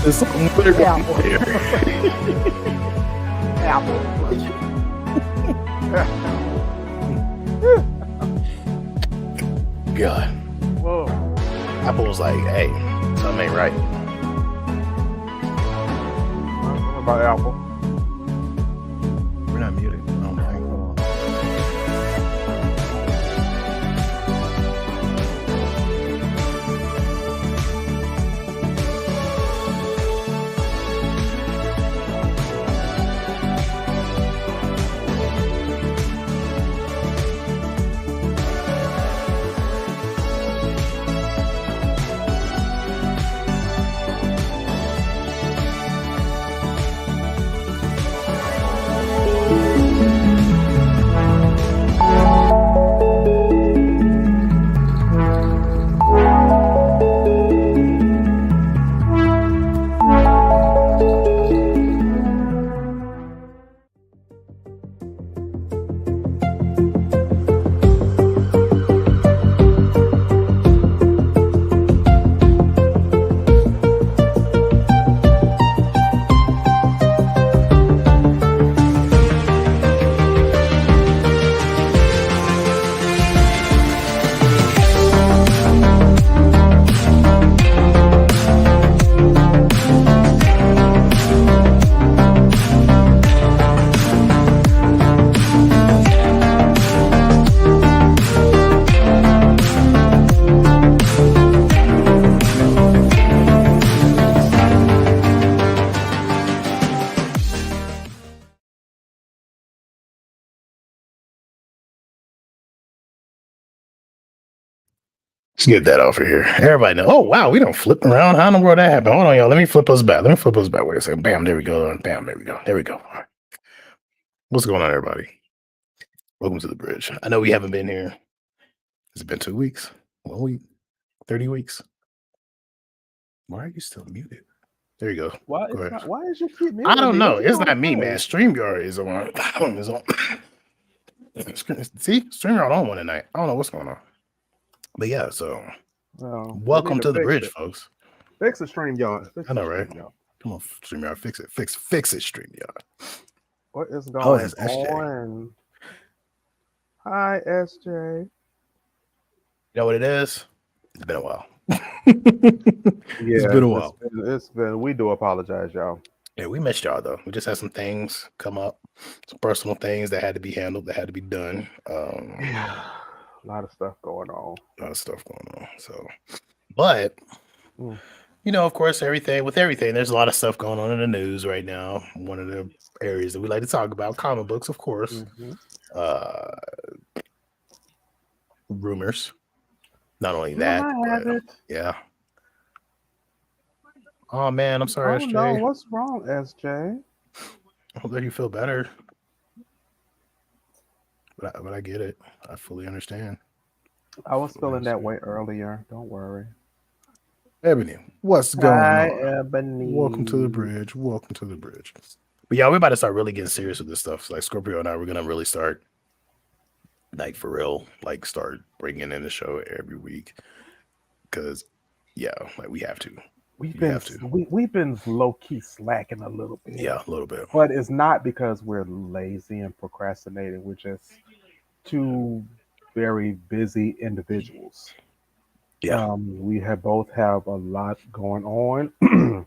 There's something weird going on here. Apple. God. Whoa. Apple was like, hey, something ain't right. What about Apple? We're not muted. I don't think. Hold on. Let's get that off of here. Everybody know. Oh, wow. We don't flip around. How in the world that happened? Hold on, y'all. Let me flip us back. Wait a second. Bam. There we go. Bam. There we go. All right. What's going on, everybody? Welcome to the bridge. I know we haven't been here. Has it been 2 weeks? 1 week? 30 weeks? Why are you still muted? There you go. Why Go ahead. why is you keep muting I don't me? know. What It's you not me, doing? man. StreamYard is on. Is on. See? StreamYard on one tonight. I don't know what's going on. But yeah, so Well, we welcome need to the fix bridge, it. folks. Fix the StreamYard. Fix I know, the right? StreamYard. Come on, StreamYard, fix it. Fix it, StreamYard. What is Oh, going that's SJ. on? Hi, SJ. You know what it is? It's been a while. Yeah, It's been a while. It's been. We do apologize, y'all. Yeah, we missed y'all though. We just had some things come up, some personal things that had to be handled, that had to be done. Yeah, a lot of stuff going on. A lot of stuff going on. So, but Mm. you know, of course, with everything, there's a lot of stuff going on in the news right now. One of the areas that we like to talk about, comic books, of course. Mhm. Rumors. Not only that, I have but it. yeah. Oh man, I'm sorry, Oh no, SJ. what's wrong, SJ? I hope that you feel better. But I get it. I fully understand. I was feeling that way earlier. Don't worry. Ebony, what's going Hi, on? Ebony. Welcome to the bridge. Welcome to the bridge. But yeah, we're about to start really getting serious with this stuff. So like Scorpio and I, we're gonna really start, like for real, like start bringing in the show every week. Because yeah, like we have to. We've We been have to. we've been low key slacking a little bit. Yeah, a little bit. But it's not because we're lazy and procrastinating. We're just two very busy individuals. Yeah. We have both have a lot going on, and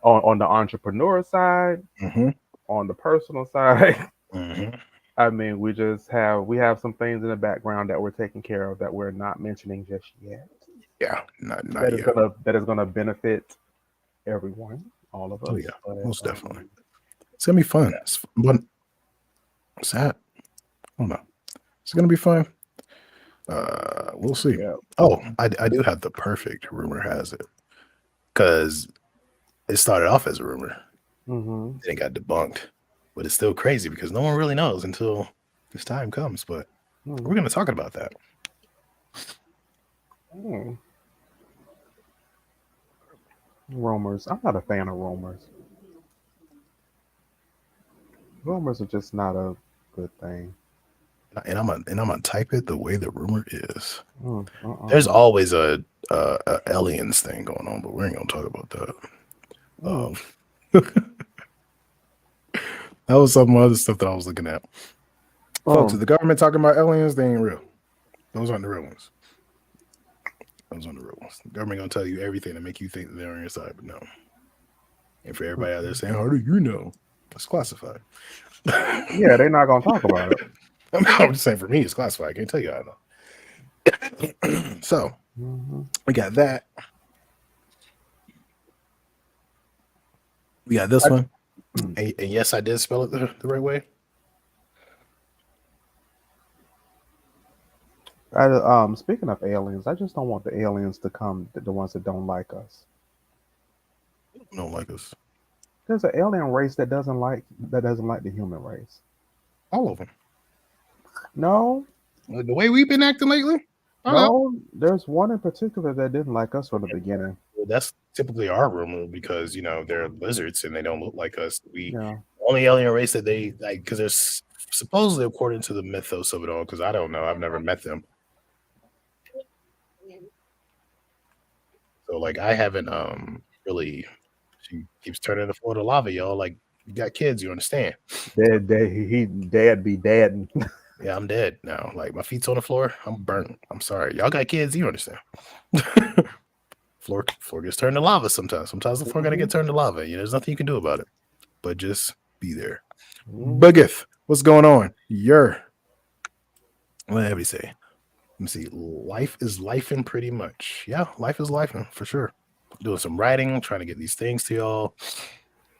on the entrepreneur side, Mm-hmm. on the personal side. Mm-hmm. I mean, we have some things in the background that we're taking care of that we're not mentioning just yet. Yeah. Not yet. That is gonna benefit everyone, all of us. Oh yeah, But, most definitely. It's gonna be fun. But what's that? I don't know. It's gonna be fun. We'll see. yeah. Oh, I do have the perfect rumor has it. Because it started off as a rumor. Mm-hmm. Then it got debunked. But it's still crazy because no one really knows until this time comes. But we're gonna talk about that. Rumors. I'm not a fan of rumors. Rumors are just not a good thing. And I'm gonna type it the way the rumor is. Mm, There's always a aliens thing going on, but we ain't gonna talk about that. That was some other stuff that I was looking at. Folks, if the government talking about aliens, they ain't real. Those aren't the real ones. Those aren't the real ones. The government gonna tell you everything to make you think that they're on your side, but no. And for everybody out there saying, "How do you know?" It's classified. Yeah, they're not gonna talk about it. I'm just saying, for me, it's classified. I can't tell you how I know. So we got that. We got this one. And yes, I did spell it the right way. Speaking of aliens, I just don't want the aliens to come, the ones that don't like us. Don't like us. There's an alien race that doesn't like the human race. All of them. No, The way we've been acting lately. no, there's one in particular that didn't like us from the beginning. Well, that's typically our rumor because they're lizards and they don't look like us. Yeah. Only alien race that they like, because there's supposedly, according to the mythos of it all, because I don't know, I've never met them. So like I haven't really. She keeps turning the floor to lava, y'all. Like, you got kids, you understand? Dad be dad. Yeah, I'm dead now. Like, my feet's on the floor, I'm burnt. I'm sorry, y'all got kids, you understand? floor gets turned to lava sometimes. Sometimes the floor gotta get turned to lava. There's nothing you can do about it, but just be there. Buggeth, what's going on? Let me say. Let me see. Life is lifing pretty much. Yeah, life is lifing for sure. Doing some writing, trying to get these things to y'all.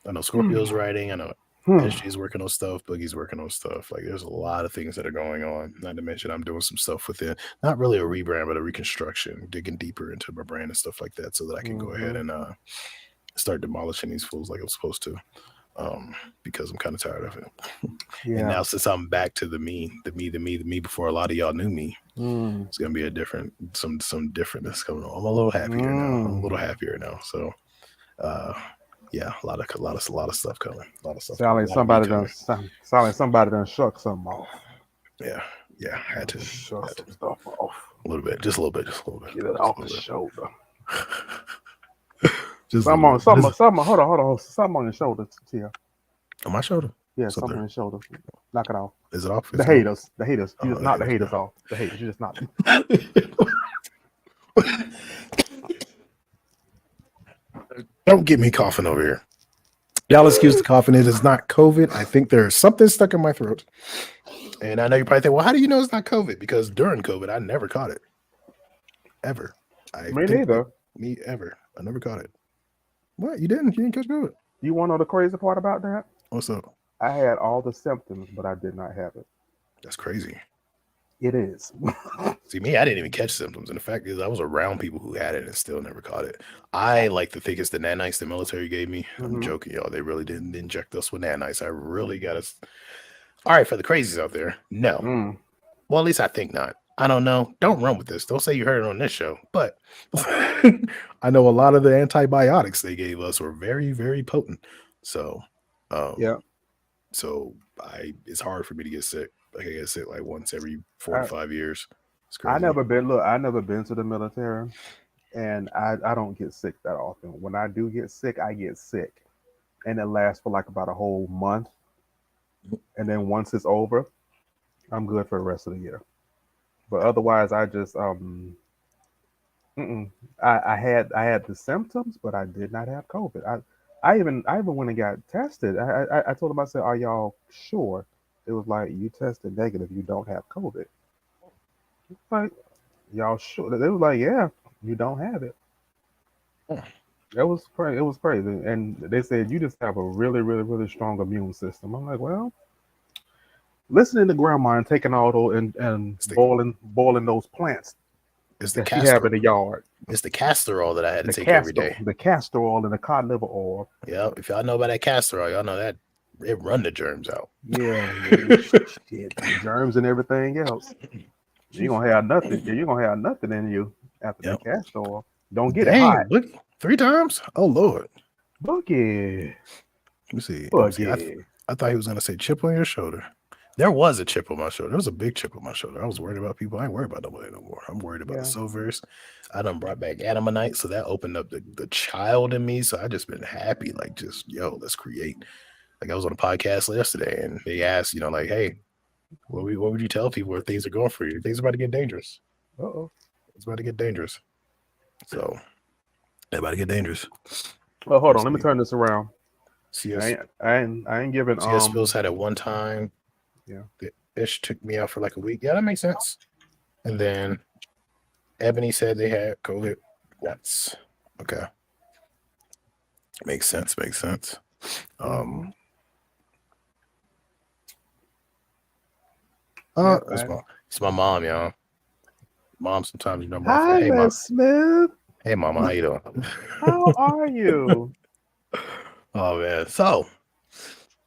I know Scorpio's writing. I know SG's working on stuff. Boogie's working on stuff. Like, there's a lot of things that are going on. Not to mention, I'm doing some stuff within, not really a rebrand, but a reconstruction, digging deeper into my brand and stuff like that, so that I can go ahead and start demolishing these fools like I'm supposed to. Because I'm kind of tired of it. And now, since I'm back to the me before a lot of y'all knew me, it's gonna be a different, some differentness coming on. I'm a little happier now. So, yeah, a lot of stuff coming. A lot of stuff. Sound like somebody done shuck something off. Yeah, I had to shuck some stuff off. A little bit. Get it off the shoulder. Just something on. Hold on. Something on your shoulder, Tia. On my shoulder? Yeah, something on your shoulder. Knock it off. Is it off? The haters. You just knock the haters off. The haters. You just knock. Don't get me coughing over here. Y'all excuse the coughing. It is not COVID. I think there's something stuck in my throat. And I know you probably think, well, how do you know it's not COVID? Because during COVID, I never caught it. Ever. Me neither. Me ever. I never caught it. What? You didn't? You didn't catch COVID? You want to know the crazy part about that? What's up? I had all the symptoms, but I did not have it. That's crazy. It is. See, me, I didn't even catch symptoms. And the fact is, I was around people who had it and still never caught it. I like to think it's the nanites the military gave me. I'm joking, y'all. They really didn't inject us with nanites. I really got us. All right, for the crazies out there, no. Well, at least I think not. I don't know. Don't run with this. Don't say you heard it on this show. But I know a lot of the antibiotics they gave us were very, very potent. So, yeah. So it's hard for me to get sick. Like, I get sick like once every 4 to 5 years. It's crazy. I never been to the military, and I don't get sick that often. When I do get sick, I get sick, and it lasts for like about a whole month, and then once it's over, I'm good for the rest of the year. But otherwise, I just I had the symptoms, but I did not have COVID. I even went and got tested. I told them, I said, "Are y'all sure?" It was like, "You tested negative, you don't have COVID." Like, y'all sure? They was like, "Yeah, you don't have it." It was crazy. It was crazy, and they said you just have a really, really, really strong immune system. I'm like, well, listening to grandma and taking all those and boiling those plants that she have in the yard. It's the castor oil that I had to take every day. The castor oil and the cod liver oil. Yeah, if y'all know about that castor oil, y'all know that it run the germs out. Yeah, shit, germs and everything else. You're gonna have nothing. You're gonna have nothing in you after the castor oil. Don't get it hot. Boogie, 3 times? Oh Lord. Boogie. Let me see. Boogie. I thought he was gonna say chip on your shoulder. There was a chip on my shoulder. There was a big chip on my shoulder. I was worried about people. I ain't worried about nobody no more. I'm worried about the Silvers. I done brought back Adamite, so that opened up the child in me. So I just been happy, like just let's create. Like I was on a podcast yesterday, and they asked, like, hey, what would you tell people if things are going for you? Things are about to get dangerous. It's about to get dangerous. So they're about to get dangerous. Well, hold on. Let me turn this around. CS, I ain't giving. CS Bills had it one time. Yeah. The ish took me out for like a week. Yeah, that makes sense. And then Ebony said they had COVID once. Okay. Makes sense. It's my mom, y'all. Mom, sometimes Hi, hey, Miss Smith. Hey, Mama, how you doing? How are you? Oh man, so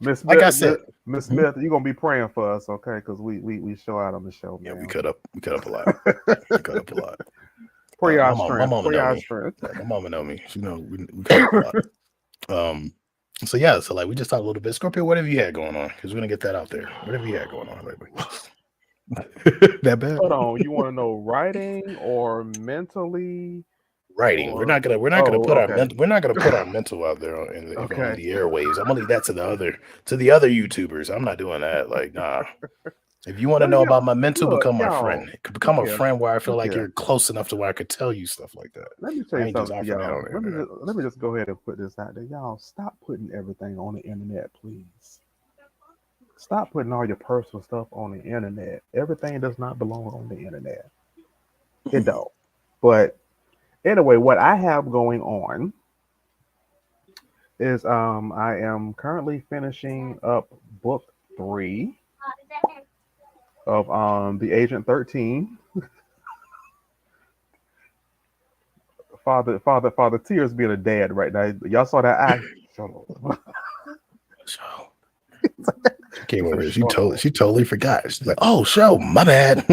Miss Smith, like I said, Miss Smith, you're gonna be praying for us, okay? Because we show out on the show, man. Yeah, we cut up a lot. Pray our my strength. mama Pray know our me. strength. My mama know me. She know we cut up a lot. So yeah, so like we just talked a little bit. Scorpio, what have you had going on? Because we're gonna get that out there. What have you had going on lately? That bad? Hold on, you want to know writing or mentally? Writing. Or... We're not gonna put our mental out there on the airwaves. I'm gonna leave that to the other YouTubers. I'm not doing that. Like, nah. If you want to know about my mental, become my friend. Become a friend where I feel like you're close enough to where I could tell you stuff like that. Let me tell you something to y'all. Let me just go ahead and put this out there. Y'all, stop putting everything on the internet, please. Stop putting all your personal stuff on the internet. Everything does not belong on the internet. It don't. But anyway, what I have going on is I am currently finishing up book 3 of the Agent 13. Father Tears being a dad right now. Y'all saw that eye? She came over. She totally forgot. She's like, "Oh, show, my bad."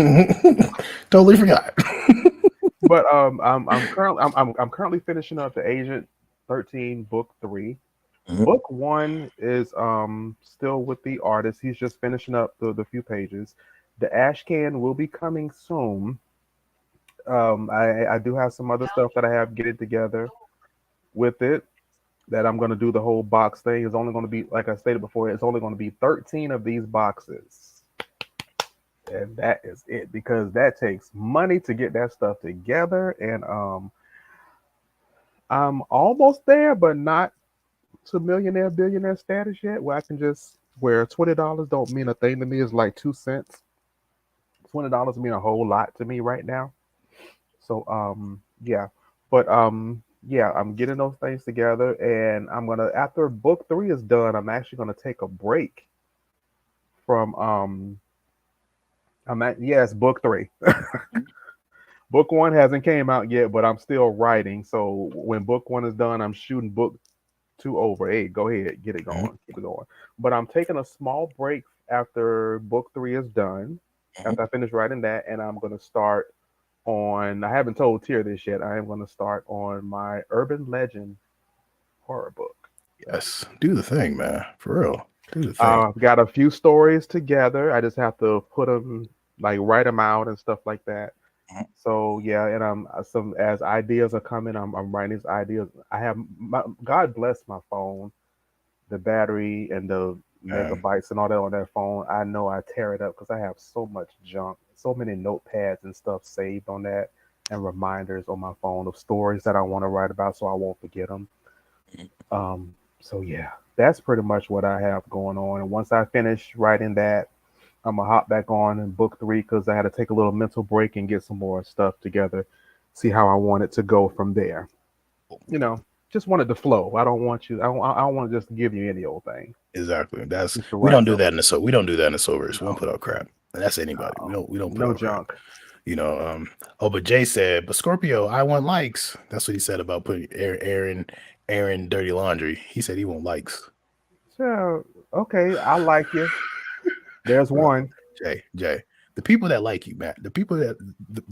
Totally forgot. But I'm currently finishing up the Agent 13 book 3. Mm-hmm. Book 1 is still with the artist. He's just finishing up the few pages. The ash can will be coming soon. I do have some other stuff that I have getting together with it that I'm going to do the whole box thing. It's only going to be, like I stated before, it's only going to be 13 of these boxes. And that is it, because that takes money to get that stuff together. And I'm almost there, but not to millionaire, billionaire status yet, where I can just, where $20 don't mean a thing to me. It's like 2 cents. $20 mean a whole lot to me right now. So yeah, but yeah, I'm getting those things together, and I'm gonna, after book 3 is done, I'm actually gonna take a break from book 3. Book 1 hasn't came out yet, but I'm still writing. So when book 1 is done, I'm shooting book 2 over. Hey, go ahead, get it going, keep it going. But I'm taking a small break after book 3 is done, after I finish writing that, and I'm gonna start on, I haven't told Tier this yet, I am going to start on my urban legend horror book. Yes, do the thing, man, for real. Do the thing. I've got a few stories together. I just have to put them, like write them out and stuff like that. So yeah, and as ideas are coming, I'm writing these ideas. I have God bless my phone, the battery and the megabytes and all that on that phone. I know I tear it up because I have so much junk, so many notepads and stuff saved on that, and reminders on my phone of stories that I want to write about, so I won't forget them. So yeah, that's pretty much what I have going on. And once I finish writing that, I'm gonna hop back on in book 3, because I had to take a little mental break and get some more stuff together, see how I want it to go from there. Just wanted to flow. I don't want you. I don't want to just give you any old thing. Exactly. We don't do that in the We don't do that in the Silvers. We don't put out crap. And that's anybody. We don't put no out junk. Crap. But Jay said, but Scorpio, I want likes. That's what he said about putting Aaron dirty laundry. He said he want likes. So okay, I like you. There's one. Jay. The people that like you, Matt. The people that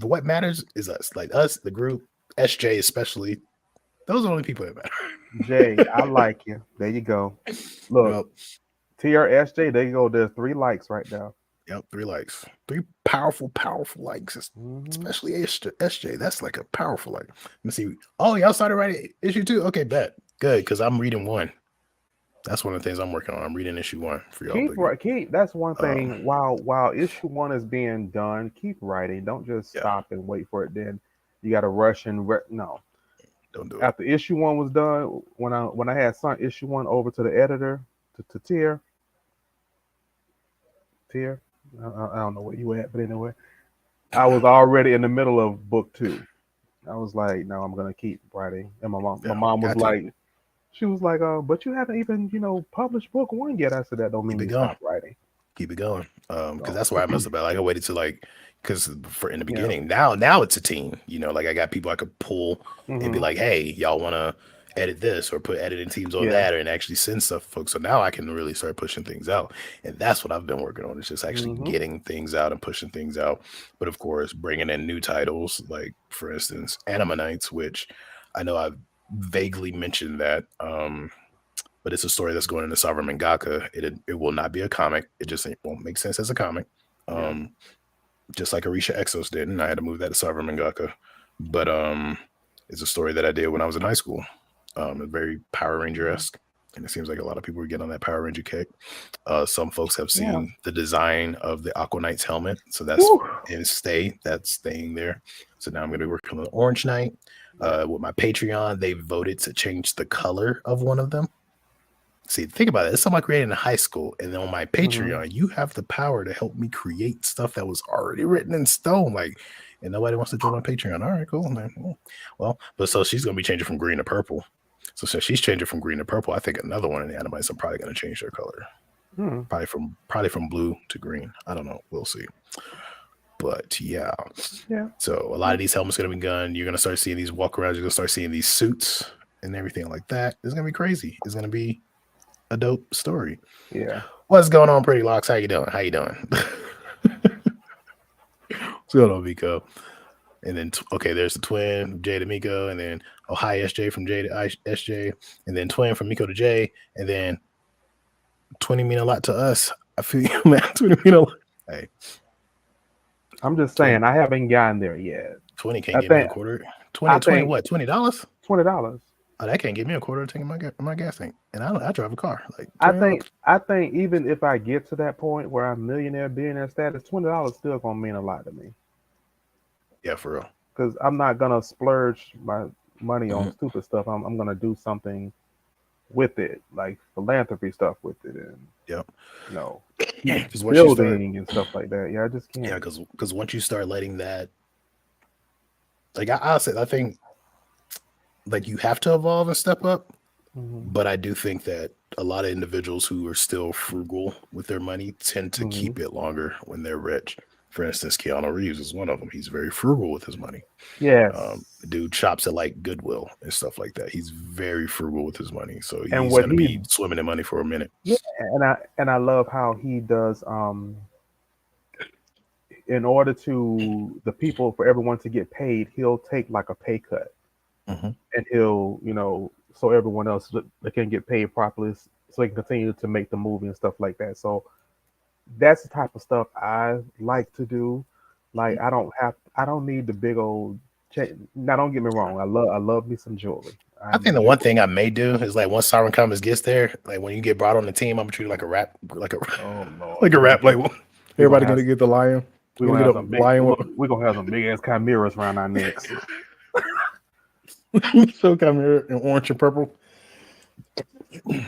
what matters is us. Like us, the group, SJ especially. Those are the only people that matter. Jay, I like you. There you go. Look, TRSJ, there you go. There's 3 likes right now. Yep, 3 likes. 3 powerful, powerful likes, Mm-hmm. especially SJ. That's like a powerful like. Let me see. Oh, y'all started writing issue 2? Okay, bet. Good, because I'm reading 1. That's one of the things I'm working on. I'm reading issue 1 for y'all to get. Keep. That's one Um, thing. While issue one is being done, keep writing. Don't just yeah, stop and wait for it. Then you got to rush and no. don't do it. After issue one was done, when I had sent issue one over to the editor to Tier, I don't know where you at, but anyway, I was already in the middle of book 2. I was like, no, I'm gonna keep writing. And my Yeah, mom was got to like, she was like, but you haven't even published book 1 yet. I said that don't mean keep it you going. stop writing. Keep it going. Because So that's where I messed up at. Like I waited to like, because for in the yeah. beginning, now it's a team. Like I got people I could pull and be Hmm. like, hey, y'all want to edit this or put editing teams on Yeah. that, and actually send stuff to folks. So now I can really start pushing things out, and that's what I've been working on. It's just actually Hmm. getting things out and pushing things out. But of course, bringing in new titles, like for instance, Anima Nights, which I know I've vaguely mentioned that. But it's a story that's going into Sovereign Mangaka. It will not be a comic. It just won't make sense as a comic. Yeah. Um, just like Arisha Exos did, and I had to move that to Sovereign Mangaka. But it's a story that I did when I was in high school. Very Power Ranger esque, and it seems like a lot of people are getting on that Power Ranger kick. Some folks have Yeah. seen the design of the Aqua Knight's helmet, so that's Whew. that's staying there. So now I'm going to be working on the Orange Knight. Yeah. With my Patreon, they voted to change the color of one of them. See, think about it. It's something I created in high school, and then on my Hmm. Patreon, you have the power to help me create stuff that was already written in stone. Like, and nobody wants to join my Patreon. All right, cool, man. Well, but so she's gonna be changing from green to purple. So since she's changing from green to purple, I think another one in the animes are probably gonna change their color. Hmm. Probably from blue to green. I don't know. We'll see. But yeah. Yeah. So a lot of these helmets gonna be gone. You're gonna start seeing these walk arounds. You're gonna start seeing these suits and everything like that. It's gonna be crazy. It's gonna be a dope story. Yeah. What's going on, Pretty Locks? How you doing? How you doing? What's going on, Miko? And then okay, there's the twin J to Miko, and then hi SJ from J to SJ, and then twin from Miko to J, and then 20 mean a lot to us. I feel you, man. 20 mean a lot. Hey, I'm just 20, saying I haven't gotten there yet. 20 can't I give me a think quarter. I 20 think what? $20? $20. Oh, that can't give me a quarter to take my gas tank. And I drive a car. Like I 20 think bucks. I think even if I get to that point where I'm millionaire, billionaire status, $20 still gonna mean a lot to me. Yeah, for real. Because I'm not gonna splurge my money on Mhm. stupid stuff. I'm gonna do something with it, like philanthropy stuff with it, and Yep. keep Because once you start, building and stuff like that. Yeah, I just yeah, can't. because once you start letting that, like I said, I think like you have to evolve and step up. Hmm. But I do think that a lot of individuals who are still frugal with their money tend to Hmm. keep it longer when they're rich. For instance, Keanu Reeves is one of them. He's very frugal with his money. Yes, The dude shops at like Goodwill and stuff like that. He's very frugal with his money. So and he's what going to he be swimming in money for a minute. yeah, and I love how he does. In order to the people for everyone to get paid, he'll take like a pay cut, Hmm. and he'll so everyone else they can get paid properly, so he can continue to make the movie and stuff like that. So that's the type of stuff I like to do. Like I don't need the big old chain. Now don't get me wrong, I love me some jewelry. I I'm a think the one jewelry. thing I may do is like once Siren Comics gets there, like when you get brought on the team, I'm gonna treat you like a rap, like a Oh Lord, like a rap. Like we gonna everybody have gonna get the lion. we You're gonna gonna have get some a big lion with we gonna have some big ass chimeras around our necks. so come here in orange and purple.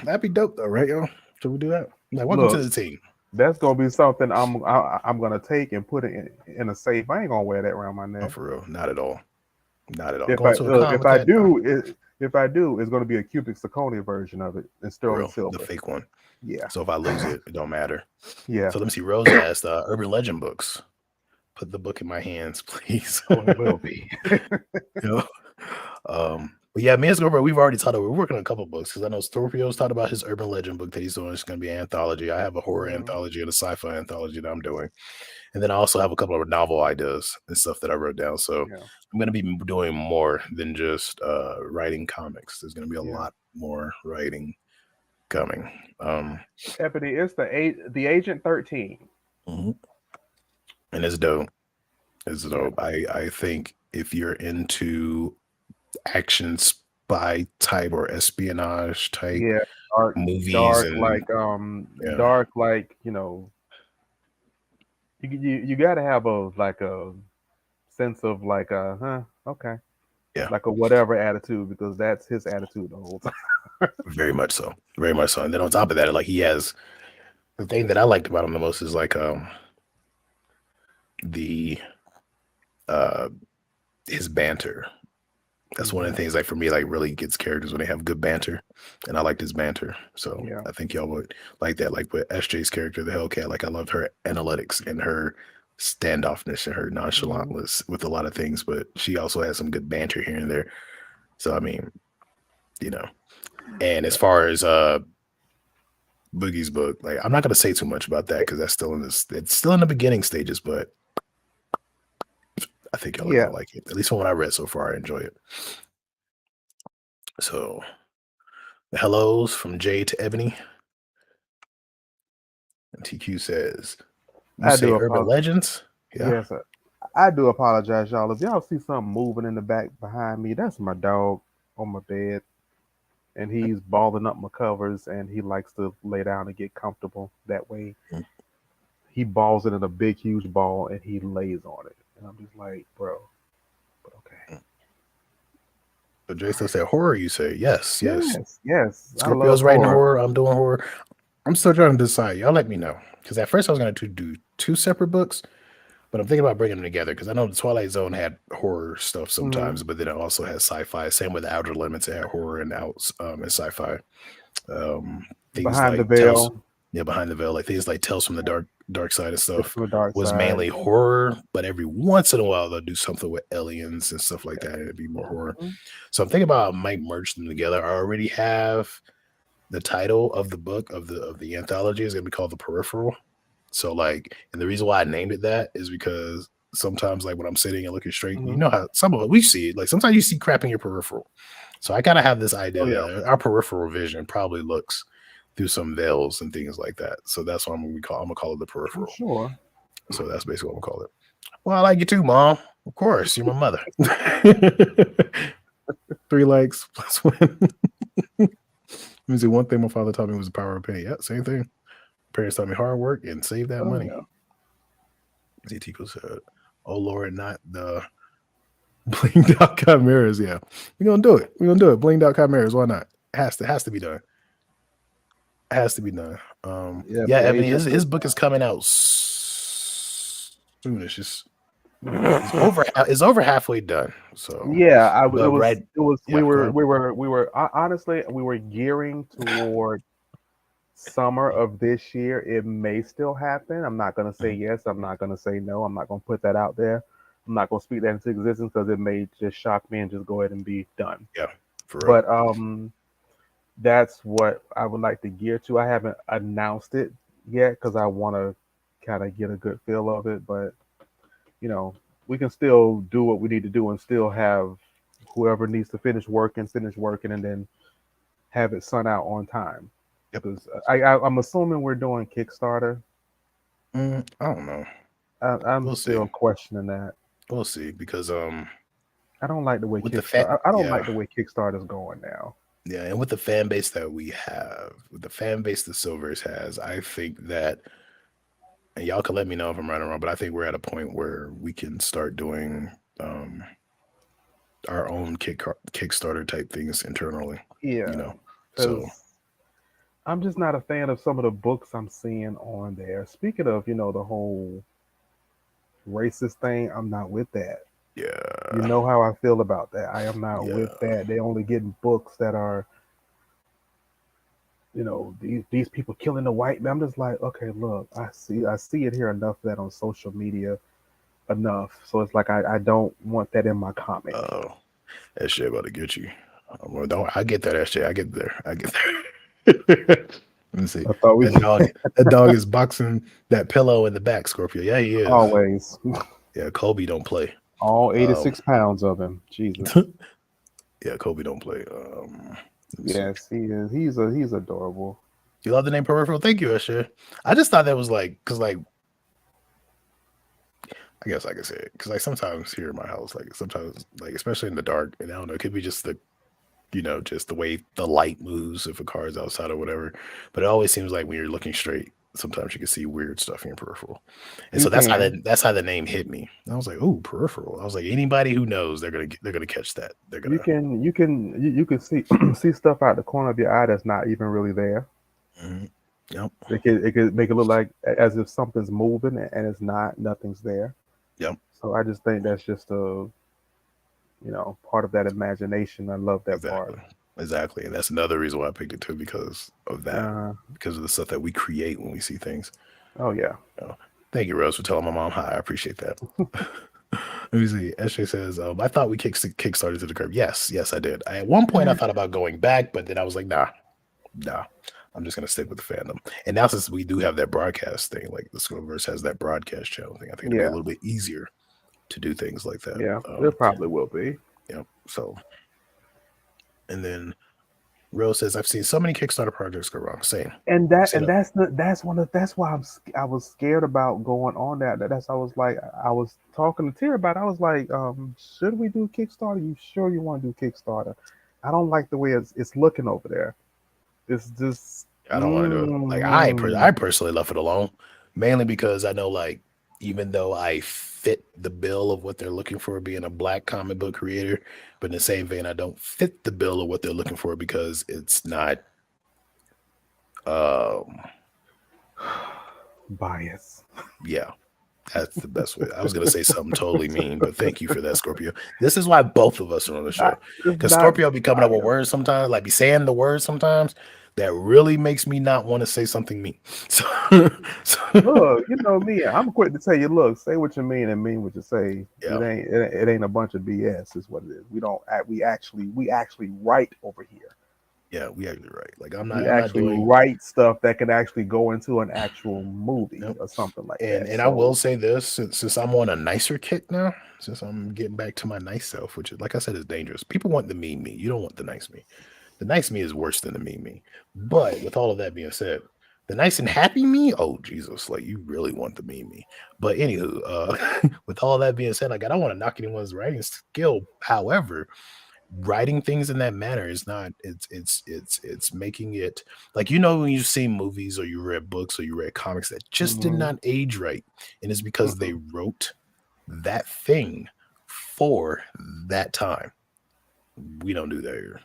That'd be dope though, right, yo? Should we do that? Like, welcome to Look, the team. that's gonna be something I'm gonna take and put it in a safe. I ain't gonna wear that around my Oh, neck. for real? Not at all. Not at all. If Going I to a look, con with that? No, if I do, it's gonna be a cubic zirconia version of it in for sterling real. The silver. fake one. Yeah, So if I lose it, it don't matter. yeah. So let me see. Rose asked, Urban Legend books. Put the book in my hands, please. Oh, it will be. You know? But yeah, me and Scorpio, we've already talked about. We're working on a couple books because I know Scorpio's talked about his urban legend book that he's doing. It's going to be an anthology. I have a horror Hmm. anthology and a sci-fi anthology that I'm doing, and then I also have a couple of novel ideas and stuff that I wrote down. So Yeah, I'm going to be doing more than just writing comics. There's going to be a yeah. lot more writing coming. Um, Ebony, it's the Agent 13. mhm. and it's dope. It's Yeah. dope. I think if you're into action spy type or espionage type Yeah. Dark, movies and yeah, dark like you got to have a sense of okay, yeah, like a whatever attitude because that's his attitude the whole time. very much so. Very much so. And then on top of that, like he has the thing that I liked about him the most is like the uh his banter. That's one of the things like for me like really gets characters when they have good banter, and I liked his banter. So Yeah. I think y'all would like that. Like with SJ's character, the Hellcat, like I loved her analytics and her standoffness and her Hmm. nonchalantness with a lot of things, but she also has some good banter here and there. So I mean, you know. And as far as Boogie's book, like I'm not gonna say too much about that because that's still in this it's still in the beginning stages, but I think y'all are Yeah. gonna like it. At least from what I read so far, I enjoy it. So the hellos from Jay to Ebony. And TQ says, "You I say do urban apologize. legends? Yeah, Yes, I do apologize, y'all. If y'all see something moving in the back behind me, that's my dog on my bed, and he's balling up my covers, and he likes to lay down and get comfortable. That way, mm, he balls it in a big, huge ball, and he lays on it. And I'm just like, bro, but okay. mm." So Jay still said horror. You say yes, yes. Yes, yes, I love Scorpio's writing horror. horror. I'm doing horror. I'm still trying to decide. Y'all let me know because at first I was going to do two separate books, but I'm thinking about bringing them together because I know the Twilight Zone had horror stuff Hmm. sometimes, but then it also has sci-fi. Same with the Outer Limits, it had horror and outs and sci-fi. Um, things Behind the like Tales, veil, yeah, Behind the Veil, like things like Tales from the Dark Side of it's stuff from the dark was side. mainly horror, but every once in a while they'll do something with aliens and stuff like that, and it'd be more horror. Mhm. So I'm thinking about I might merge them together. I already have the title of the book of the anthology is gonna be called The Peripheral. So like, and the reason why I named it that is because sometimes like when I'm sitting and looking straight, you Mhm. know how some of it we see it, like sometimes you see crap in your peripheral. So I gotta have this idea Oh yeah, that our peripheral vision probably looks through some veils and things like that. So that's what I'm gonna call it the I'm peripheral. sure. So that's basically what I'm gonna call it. Well, I like you too, mom. Of course, you're my mother. 3 likes plus one. Let me see. One thing my father taught me was the power of a penny. Yeah, same thing. Parents taught me hard work and save that Oh money. yeah. ZT said, "Oh Lord, not the blinged out chimeras." Yeah, we're gonna do it. We're gonna do it. Blinged out chimeras. Why not? Has to be done. Has to be done. Yeah, Yeah, the Ebony, agent. his book is coming out soon. It's just it's over halfway done. So, Yeah, but right, it was yeah, go ahead. honestly we were gearing toward summer of this year. It may still happen. I'm not gonna say Mhm. yes. I'm not gonna say no. I'm not gonna put that out there. I'm not gonna speak that into existence because it may just shock me and just go ahead and be done. Yeah, for real. But that's what I would like to gear to. I haven't announced it yet because I want to kind of get a good feel of it. But you know, we can still do what we need to do and still have whoever needs to finish working, and then have it sun out on time. Yep. Because I'm assuming we're doing Kickstarter. I don't know. I'm We'll see. still questioning that. We'll see because I don't like the way with the fan, Kickstarter. I don't like yeah, the way Kickstarter's going now. yeah, and with the fan base that we have, with the fan base the Silvers has, I think that, and y'all can let me know if I'm right or wrong, but I think we're at a point where we can start doing um our own Kickstarter type things internally, you Yeah, know. So because I'm just not a fan of some of the books I'm seeing on there. Speaking of, the whole racist thing, I'm not with that. You yeah, know how I feel about that. I am not with yeah, that. They only getting books that are, these people killing the white man. I'm just like, okay, look, I see it here enough of that on social media enough. So it's like I don't want that in my comic. oh, that shit about to get you. Well, don't I get that SJ? I get there. I get there. Let me see. I thought we That dog is boxing that pillow in the back, Scorpio. Yeah, he is. always Yeah, Kobe don't play. all Um, 86 pounds of him. Jesus. yeah, Kobe don't play. Let me see. Yes, he is. He's adorable. You love the name Peripheral? Thank you, Usher. I just thought that was like, because like I guess I can say it because like sometimes here in my house, like sometimes like especially in the dark, and I don't know, it could be just the just the way the light moves if a car is outside or whatever. But it always seems like when you're looking straight, sometimes you can see weird stuff in your peripheral. And You so can. that's how the name hit me. And I was like, oh, peripheral. I was like, anybody who knows, they're gonna catch that. They're You gonna can. You can see see stuff out the corner of your eye that's not even really there. mhm. Yep. It could make it look like as if something's moving and it's not. Nothing's there. Yep. So I just think that's just a part of that imagination. I love that part. Exactly. Exactly. And that's another reason why I picked it too, because of that. Uh, Because of the stuff that we create when we see things. oh yeah. Oh, thank you, Rose, for telling my mom hi. I appreciate that. Let me see. SJ says, I thought we kickstarted to the curb. Yes, yes, I did. At one point, I thought about going back, but then I was like, nah. I'm just gonna stick with the fandom. And now since we do have that broadcast thing, like the Scrolverse has that broadcast channel thing, I think it'll be a Yeah. little bit easier to do things like that. Yeah. It probably will be. So, and then Rose says, I've seen so many Kickstarter projects go wrong. Same. And I've that seen and that's one of that's why I was scared about going on that. That's I was like I was talking to Tira about it. I was like, should we do Kickstarter? You sure you want to do Kickstarter? I don't like the way it's looking over there. It's just I don't want to do it. Like I personally left it alone, mainly because I know like even though I fit the bill of what they're looking for being a black comic book creator, but in the same vein, I don't fit the bill of what they're looking for because it's not um bias. yeah. That's the best way. I was gonna say something totally mean, but thank you for that, Scorpio. This is why both of us are on the show. It's Because not Scorpio be coming up with bias. words sometimes, like be saying the words sometimes that really makes me not want to say something mean. So, Look, you know me. I'm quick to tell you. Look, say what you mean and mean what you say. yeah. It ain't a bunch of BS. Is what it is. We don't. We actually write over here. Yeah, we actually right. Like We I'm not actually doing write stuff that can actually go into an actual movie nope. or something like And that. and I will So, say this, since I'm on a nicer kick now, since I'm getting back to my nice self, which is like I said is dangerous. People want the mean me. You don't want the nice me. The nice me is worse than the mean me. But with all of that being said, the nice and happy me, oh Jesus, like you really want the mean me. But anywho, with all that being said, like I don't want to knock anyone's writing skill. However, writing things in that manner is not it's making it like when you see movies or you read books or you read comics that just did mhm, not age right, and it's because they mhm. wrote that thing for that time. We don't do that here.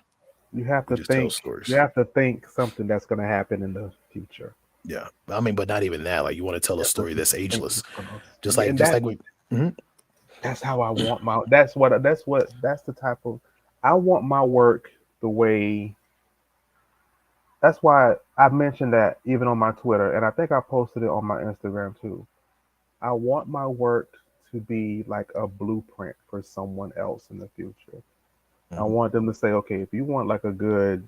You have We to just tell think. You stories. have to think something that's going to happen in the future. Yeah, I mean, but not even that. Like you want to tell a That's what story you that's think ageless, is going to. just And like we. Mhm. that's how I want my. That's the type of. I want my work the way. That's why I mentioned that even on my Twitter, and I think I posted it on my Instagram too. I want my work to be like a blueprint for someone else in the future. I Mhm. want them to say, okay, if you want like a good,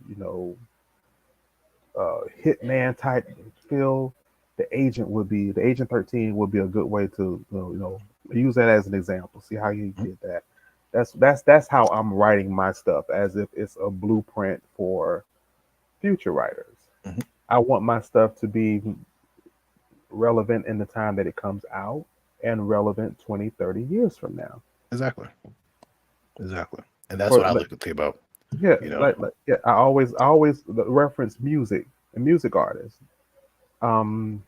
hitman type feel, the Agent 13 would be a good way to, use that as an example. See how you Mhm. did that. That's how I'm writing my stuff, as if it's a blueprint for future writers. Mhm. I want my stuff to be relevant in the time that it comes out and relevant 20, 30 years from now. Exactly, exactly, and that's For what I like, like to think about. yeah, You know, yeah, I always reference music and music artists. Um,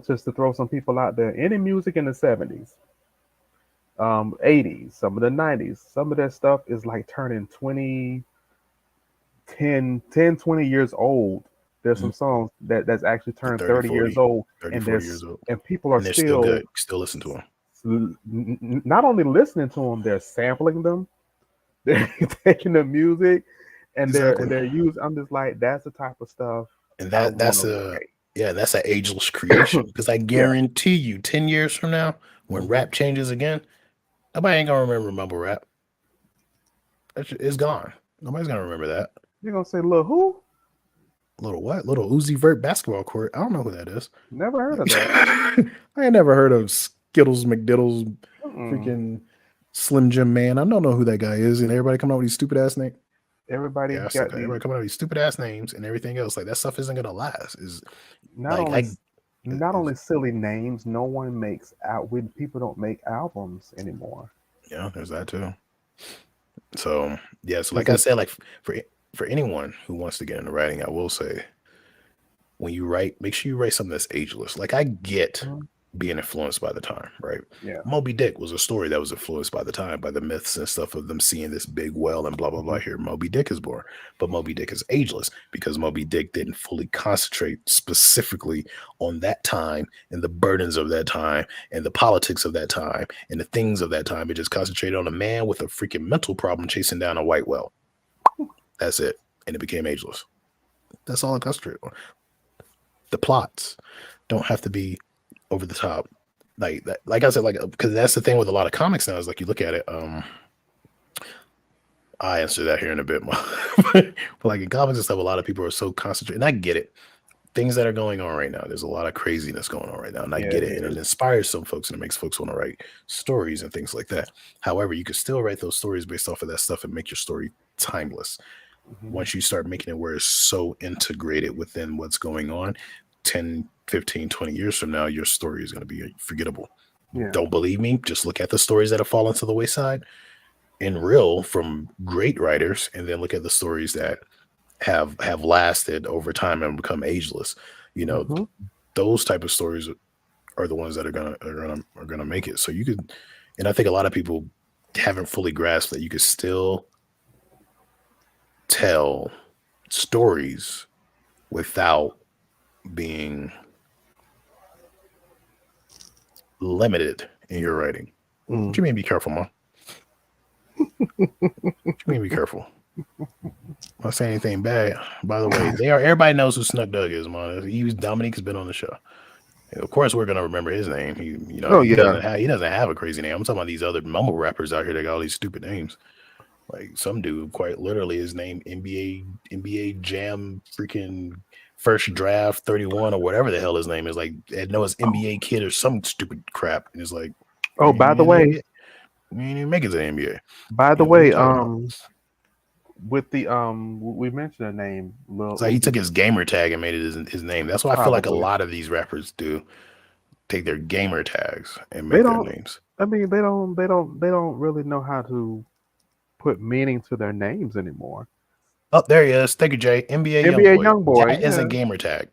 just to throw some people out there, any music in the 70s, 80s, some of the 90s, some of that stuff is like turning 20, 10, 20 years old. There's mhm. some songs that's actually They're turned 30, 30 years 40, old, 30, and 40 years old, people are and they're still still good. Still listen to them. not only listening to them, they're sampling them. They're taking the music and Exactly. they're using. I'm just like, that's the type of stuff And I that want that's to a write. yeah, that's an ageless creation. Because I Yeah. guarantee you, 10 years from now, when Hmm. rap changes again, nobody ain't gonna remember mumble rap. It's gone. Nobody's gonna remember that. You're gonna say, look, who? Little what? Little Uzi Vert basketball court. I don't know who that is. Never heard Like, of that. I ain't never heard of Skittles McDiddles, Mm-mm. freaking Slim Jim Man. I don't know who that guy is, and everybody coming out with these stupid ass names. Everybody Yeah, I still got got everybody the coming out with these stupid ass names and everything else. Like that stuff isn't gonna last. Is not like only I Not only silly names, no one makes out. People don't make albums anymore. Yeah, there's that too. So yeah, so Is like I it? said, like for anyone who wants to get into writing, I will say when you write, make sure you write something that's ageless. Like I get Mhm. being influenced by the time, right? Yeah. Moby Dick was a story that was influenced by the time, by the myths and stuff of them seeing this big whale and blah blah blah. Hmm. Here, Moby Dick is born, but Moby Dick is ageless because Moby Dick didn't fully concentrate specifically on that time and the burdens of that time and the politics of that time and the things of that time. It just concentrated on a man with a freaking mental problem chasing down a white whale. That's it, and it became ageless. That's all it concentrated on. The plots don't have to be over the top like that. Like I said, like because that's the thing with a lot of comics now is like you look at it. I answer that here in a bit more, but like in comics and stuff, a lot of people are so concentrated, and I get it. Things that are going on right now, there's a lot of craziness going on right now, and I Yeah, get it it, and it is. inspires some folks, and it makes folks want to write stories and things like that. However, you can still write those stories based off of that stuff and make your story timeless. Hmm. Once you start making it where it's so integrated within what's going on, 10, 15, 20 years from now, your story is going to be forgettable. Yeah. Don't believe me? Just look at the stories that have fallen to the wayside in real from great writers, and then look at the stories that have lasted over time and become ageless. You know, Hmm. those type of stories are the ones that are gonna make it. So you could, and I think a lot of people haven't fully grasped that you could still tell stories without being limited in your writing. What Mm. you mean be careful, Mom? What you mean be careful? I'm not saying anything bad. By the way, they are everybody knows who Snuck Doug is, man. Dominique has been on the show. And of course, we're gonna remember his name. Oh yeah. He doesn't have a crazy name. I'm talking about these other mumble rappers out here that got all these stupid names. Like some dude, quite literally, his name NBA Jam freaking first draft 31 or whatever the hell his name is. Like, I know it's NBA kid or some stupid crap. And it's like, Oh, by the way, you ain't even make it to the NBA. by the You know, what are you way, talking about? with the we mentioned a name, It's Lil like he took Uzi, his gamer tag and made it his name. That's what I feel like a probably. lot of these rappers do. Take their gamer tags and They make their don't. names. I mean, they don't really know how to put meaning to their names anymore. Oh, there he is. Thank you, Jay. NBA NBA Youngboy. YoungBoy, That isn't yeah, gamer tag.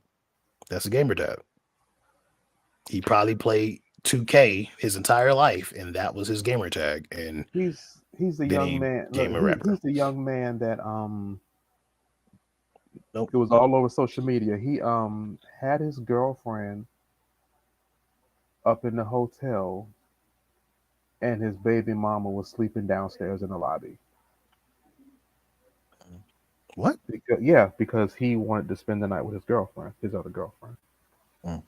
That's a gamer tag. He probably played 2K his entire life, and that was his gamer tag. And he's the then young he man. Look, became a rapper. he's the young man that Nope. it was all over social media. He had his girlfriend up in the hotel, and his baby mama was sleeping downstairs in the lobby. What? Because he wanted to spend the night with his girlfriend, his other girlfriend. Mm,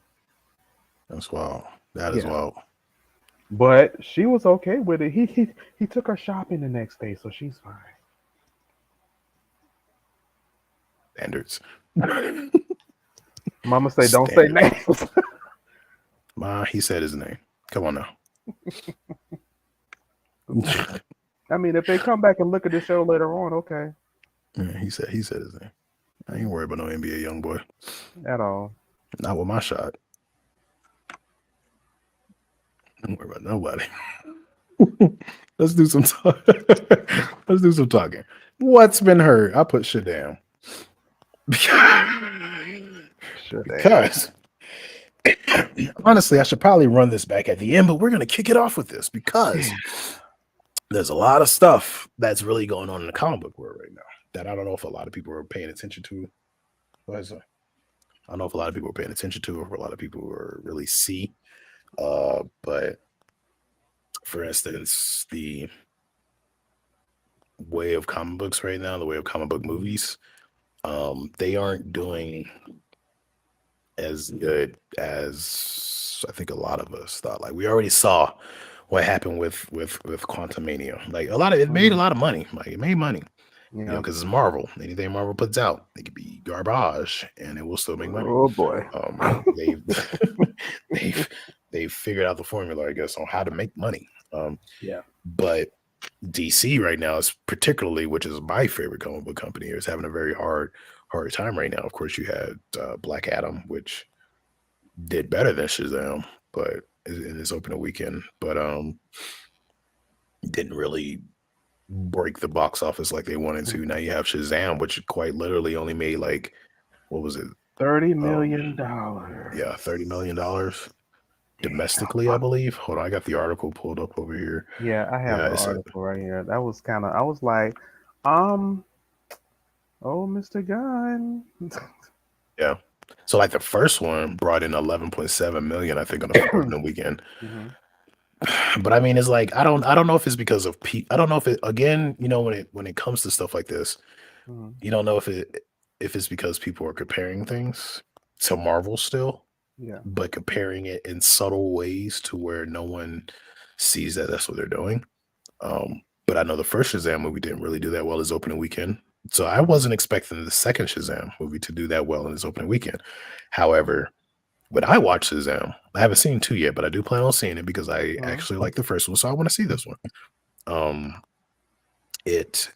that's wild. That is Yeah. wild. But she was okay with it. He took her shopping the next day, so she's fine. Standards. Mama say, don't say Standards. names. Ma, he said his name. Come on now. I mean, if they come back and look at the show later on, okay, Yeah, he said his name. I ain't worried about no NBA young boy. at all. Not with my shot. Don't worry about nobody. Let's do some let's do some talking. What's been heard? I put shit down. Sure, damn. Because honestly, I should probably run this back at the end, but we're gonna kick it off with this because there's a lot of stuff that's really going on in the comic book world right now that I don't know if a lot of people are paying attention to. What is it? I don't know if a lot of people are paying attention to, or a lot of people are really see. But for instance, the way of comic books right now, the way of comic book movies, they aren't doing as good as I think a lot of us thought. Like we already saw what happened with Quantum Mania. Like it made a lot of money. Like it made money. You know, Yeah. because it's Marvel. Anything Marvel puts out, it could be garbage, and it will still make money. Oh boy. They've they've figured out the formula, I guess, on how to make money. Yeah. But DC right now is particularly, which is my favorite comic book company, is having a very hard time right now. Of course, you had Black Adam, which did better than Shazam, but in its opening weekend, but didn't really break the box office like they wanted to. Now you have Shazam, which quite literally only made like what was it? $30 Um, million. yeah, $30 million domestically, I believe. Hold on, I got the article pulled up over here. Yeah, I have Yeah, the it's article right here. That was kind of. I was like, um, oh, Mr. Gunn. yeah. So like the first one brought in 11.7 million, I think, on the opening weekend. Hmm. But I mean, it's like I don't know if it's because of I don't know if it again, when it comes to stuff like this, Hmm. you don't know if it's because people are comparing things to Marvel still, Yeah. but comparing it in subtle ways to where no one sees that that's what they're doing. But I know the first Shazam movie didn't really do that well as opening weekend. So I Hmm. wasn't expecting the second Shazam movie to do that well in its opening weekend. However, when I watch Shazam, I haven't seen two yet, but I do plan on seeing it because I Hmm. actually like the first one, so I want to see this one. Um, it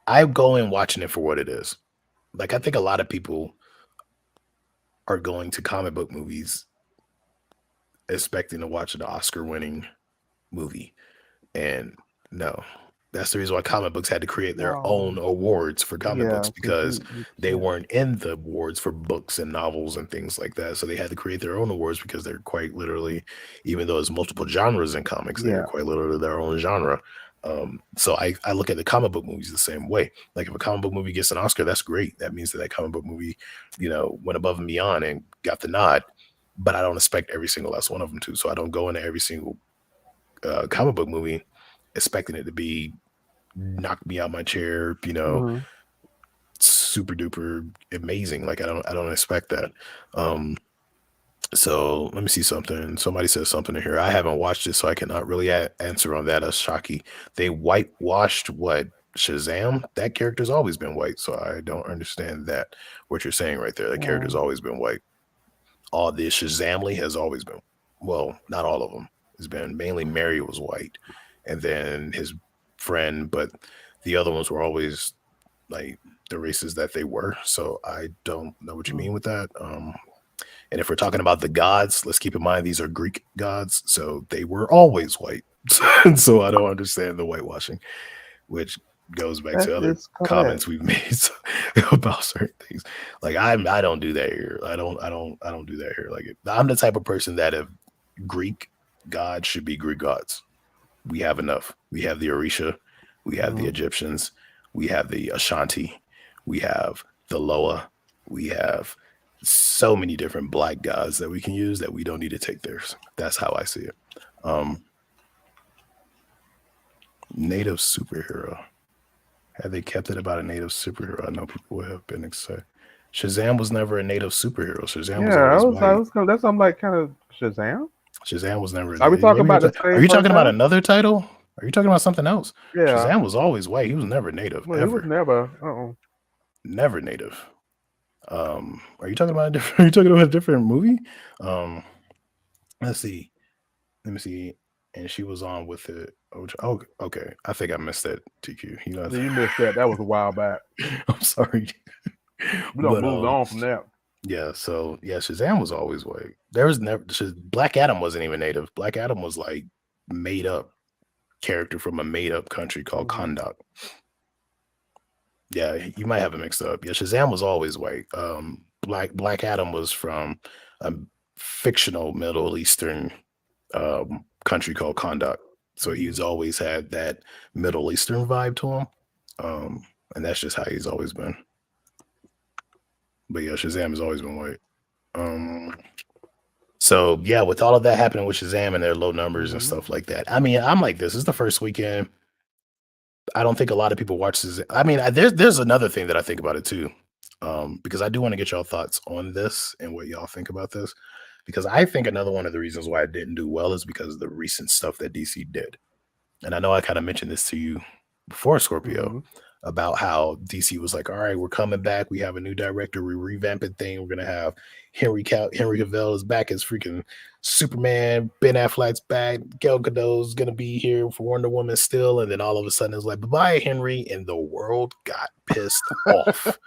I go in watching it for what it is. Like I think a lot of people are going to comic book movies expecting to watch an Oscar-winning movie. And no, that's the reason why comic books had to create their No. own awards for comic books Yeah, because because you they can't. weren't in the awards for books and novels and things like that. So they had to create their own awards because they're quite literally, even though there's multiple genres in comics, they are Yeah. quite literally their own genre. So I look at the comic book movies the same way. Like if a comic book movie gets an Oscar, that's great. That means that that comic book movie, went above and beyond and got the nod. But I don't expect every single last one of them to. So I don't go into every single comic book movie expecting it to be knock me out my chair, Hmm. super duper amazing. Like I don't expect that. Um, so let me see something. Somebody says something in here. I haven't watched it, so I cannot really answer on that. That's shocky. They whitewashed what Shazam? That character's always been white, so I don't understand that. What you're saying right there? That character's Um, always been white. All the Shazamly has always been, well, not all of them. It's been mainly Mary was white, and then his friend, but the other ones were always like the races that they were. So I don't know what you mean with that. And if we're talking about the gods, let's keep in mind these are Greek gods, so they were always white. So I don't understand the whitewashing, which goes back that to other is correct. comments we've made about certain things. Like I don't do that here. I don't do that here. Like I'm the type of person that if Greek gods should be Greek gods. We have enough. We have the Orisha, we have the Hmm. Egyptians, we have the Ashanti, we have the Loa, we have so many different black gods that we can use that we don't need to take theirs. That's how I see it. Um, native superhero. Had they kept it about a native superhero, I know people would have been excited. Shazam was never a native superhero. Shazam was Yeah, always I white. was gonna. That's I'm like kind of Shazam. Shazam was never a Are we native. talking about the Are same you talking about person? another title? Are you talking about something else? Yeah. Shazam was always white. He was never native, Well, he was ever. never. Never native. Are you talking about a different? Are you talking about a different movie? Um, let's see. Let me see. And she was on with it. Oh, okay. I think I missed that. TQ. You missed that. That was a while back. I'm sorry, We don't but moved on from that. yeah. So yeah, Shazam was always white. There was never Black Adam wasn't even native. Black Adam was like made up character from a made up country called Hmm. Kondak. Yeah, you might have it mixed up. Yeah, Shazam was always white. Black Adam was from a fictional Middle Eastern country called Kondak. So Hmm. he's always had that Middle Eastern vibe to him. Um, and that's just how he's always been. But yeah, Shazam has always been white. Um, so yeah, with all of that happening with Shazam and their low numbers and Hmm. stuff like that, I mean, I'm like this is the first weekend. I don't think a lot of people watch this. I mean, there's another thing that I think about it too, because I do want to get y'all thoughts on this and what y'all think about this. Because I think another one of the reasons why it didn't do well is because of the recent stuff that DC did. And I know I kind of mentioned this to you before Scorpio Hmm. about how DC was like, all right, we're coming back. We have a new director. We're revamping thing. We're gonna have Henry Cavill is back as freaking Superman. Ben Affleck's back. Gal Gadot's gonna be here for Wonder Woman still. And then all of a sudden it's like, bye bye, Henry. And the world got pissed off.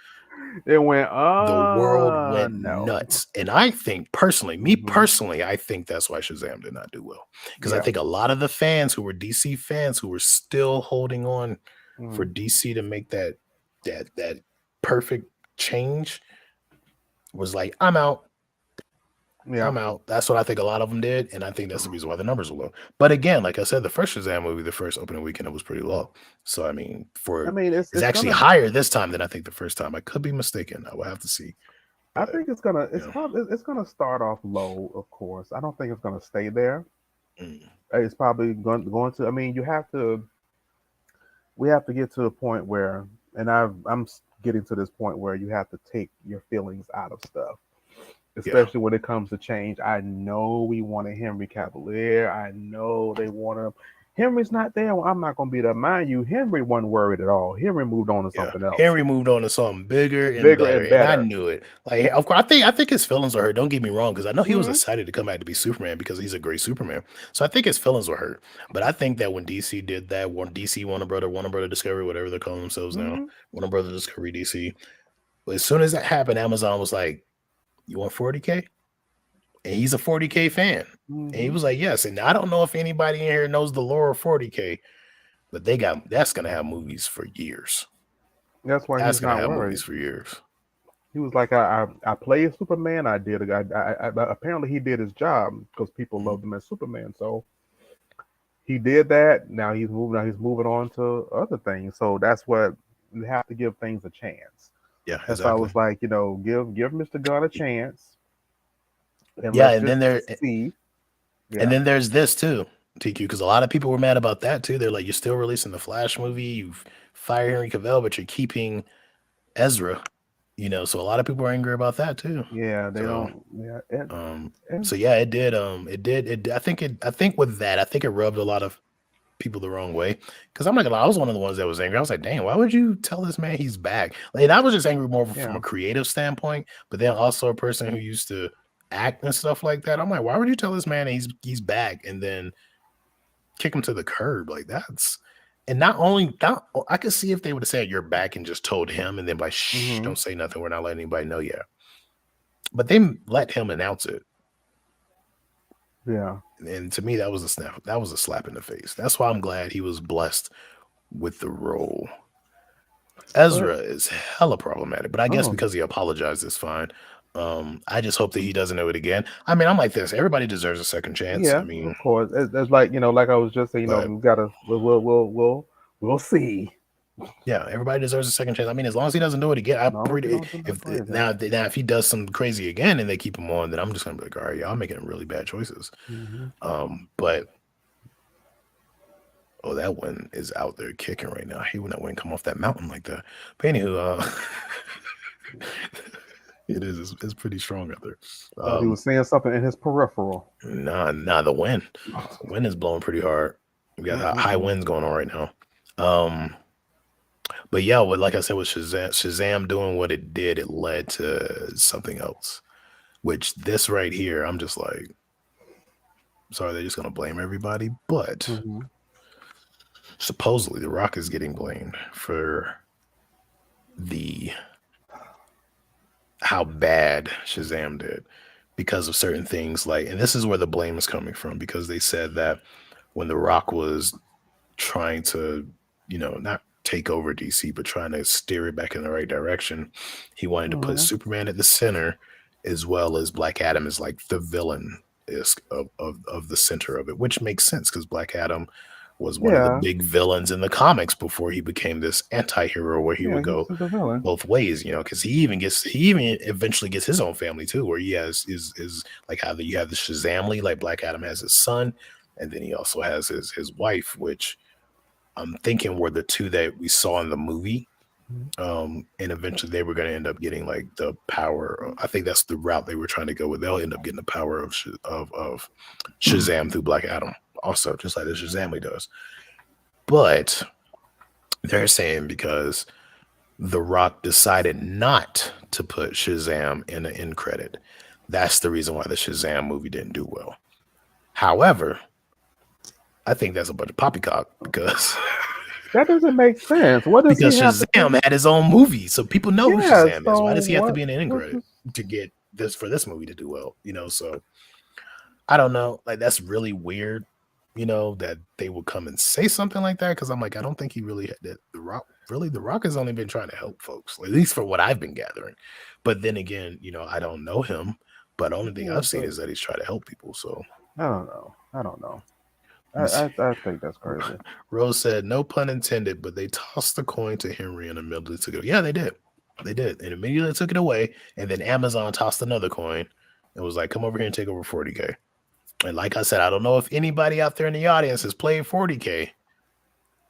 It went, The world went no. nuts. And I think personally, me Mhm. personally, I think that's why Shazam did not do well. Because I Yeah. think a lot of the fans who were DC fans who were still holding on for Mhm. DC to make that perfect change was like, I'm out. Yeah. I'm out. That's what I think a lot of them did, and I think that's the reason why the numbers were low. But again, like I said, the first Shazam movie, the first opening weekend, it was pretty low. So I mean, I for mean, it's it's actually gonna. higher this time than I think the first time. I could be mistaken. I will have to see. I But think it's gonna. you It's know, probably. It's gonna start off low, of course. I don't think it's gonna stay there. mm, It's probably going to. I mean, you have to. We have to get to a point where, and getting to this point where you have to take your feelings out of stuff, yeah, especially when it comes to change. I know we wanted Henry Cavalier. I know they want him. Henry's not there. Well, I'm not going to be there. Mind you, Henry wasn't worried at all. Henry moved on to yeah. something else, Henry moved on to something bigger and bigger better, and and I better. knew it. Like, of course, I think his feelings were hurt. Don't get me wrong, because I know he was Hmm. excited to come back to be Superman because he's a great Superman. So I think his feelings were hurt. But I think that when DC did that, when DC Warner Brother Discovery, whatever they're calling themselves now, Hmm. Warner Brother Discovery DC. But as soon as that happened, Amazon was like, "You want 40K?" And he's a 40K fan, and he Hmm. was like, "Yes." And I don't know if anybody in here knows the lore of 40K, but that's gonna have movies for years. That's why That's he's gonna not have worried. movies for years. He was like, I played Superman. I did. Apparently, he did his job because people Mhm. loved him as Superman. So he did that. Now he's moving. Now he's moving on to other things. So that's what you have to give things a chance. Yeah, That's why I exactly. was like, give Mr. Gunn a chance, and Yeah, let's just see. and Yeah, then there's this too, TQ, because a lot of people were mad about that too. They're like, "You're still releasing the Flash movie. You've fired Henry Cavill, but you're keeping Ezra." So a lot of people are angry about that too. yeah. They So don't. Yeah, so yeah, I think with that, I think it rubbed a lot of people the wrong way. Because I'm not gonna lie, I was one of the ones that was angry. I was like, "Damn, why would you tell this man he's back?" Like, and I was just angry more from a yeah. creative standpoint, but then also a person who used to act and stuff like that. I'm like, why would you tell this man that he's back and then kick him to the curb? Like that's and not only that, I could see if they would have said you're back and just told him and then like, shh, Hmm. don't say nothing. We're not letting anybody know yet. But they let him announce it. Yeah. And to me, that was a snap. That was a slap in the face. That's why I'm glad he was blessed with the role. But Ezra is hella problematic, but I guess oh because he apologized, it's fine. I just hope that he doesn't do it again. I mean, I'm like this. Everybody deserves a second chance. I yeah, mean, of course. It's like like I was just saying. but We gotta. We'll see. yeah, everybody deserves a second chance. I mean, as long as he doesn't do it again, I As long as you pretty don't do nothing if crazy. now if he does something crazy again and they keep him on, then I'm just gonna be like, all right, y'all making really bad choices. Hmm. But oh, that one is out there kicking right now. He would not want to come off that mountain like that. But anywho, it is. It's pretty strong out there. Thought he was seeing something in his peripheral. Nah, the wind. Wind is blowing pretty hard. We got high Mm-mm-mm. winds going on right now. Um, but yeah, like I said, with Shazam doing what it did, it led to something else. Which this right here, I'm just like, sorry, they're just gonna blame everybody. But Mhm. supposedly, The Rock is getting blamed for the how bad Shazam did because of certain things. Like, and this is where the blame is coming from because they said that when The Rock was trying to, not take over DC, but trying to steer it back in the right direction. He wanted to put Mhm. Superman at the center, as well as Black Adam is like the villain is of the center of it, which makes sense because Black Adam was one of the Yeah. big villains in the comics before he became this anti-hero where he Yeah. would He's go the villain. both ways, because he even eventually gets his own family too, where he has is like how you have the Shazamly, like Black Adam has his son, and then he also has his wife, which I'm thinking were the two that we saw in the movie. Mhm. And eventually they were going to end up getting like the power. I think that's the route they were trying to go with. They'll end up getting the power of Shazam through Black Adam, also just like the Shazamly does. But they're saying because The Rock decided not to put Shazam in the end credit, that's the reason why the Shazam movie didn't do well. However, I think that's a bunch of poppycock because That doesn't make sense. What does he Because have to do? Shazam had his own movie, so people know who Yeah. Shazam is. So Why does he have to be what? in an end What credit does? to get this for this movie to do well? So I don't know. Like that's really weird. That they would come and say something like that because I'm like, I don't think he really had that. The Rock has only been trying to help folks, at least for what I've been gathering. But then again, I don't know him. But the only thing Yeah, I've seen but is that he's trying to help people. So I don't know. I don't know. let me see. I think that's crazy. Rose said, no pun intended, but they tossed the coin to Henry and immediately took it. Yeah, they did. They did. And immediately took it away. And then Amazon tossed another coin and was like, come over here and take over 40K. And like I said, I don't know if anybody out there in the audience has played 40K,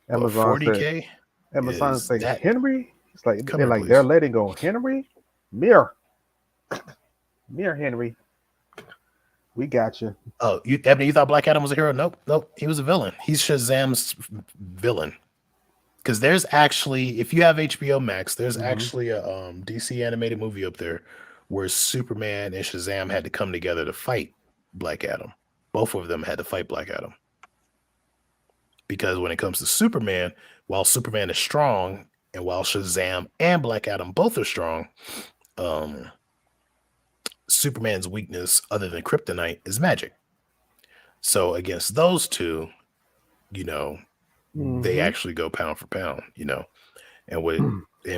but Amazon said. 40K Amazon is say that. Henry. It's like Come they're here, like they're please. letting go. Henry, Mirror, Henry. We got you. Oh, Ebony, you thought Black Adam was a hero? Nope. He was a villain. He's Shazam's villain. Because there's actually, if you have HBO Max, there's actually a DC animated movie up there where Superman and Shazam had to come together to fight Black Adam. Both of them had to fight Black Adam. Because when it comes to Superman, while Superman is strong, and while Shazam and Black Adam both are strong, Superman's weakness, other than kryptonite, is magic. So against those two, they actually go pound for pound, and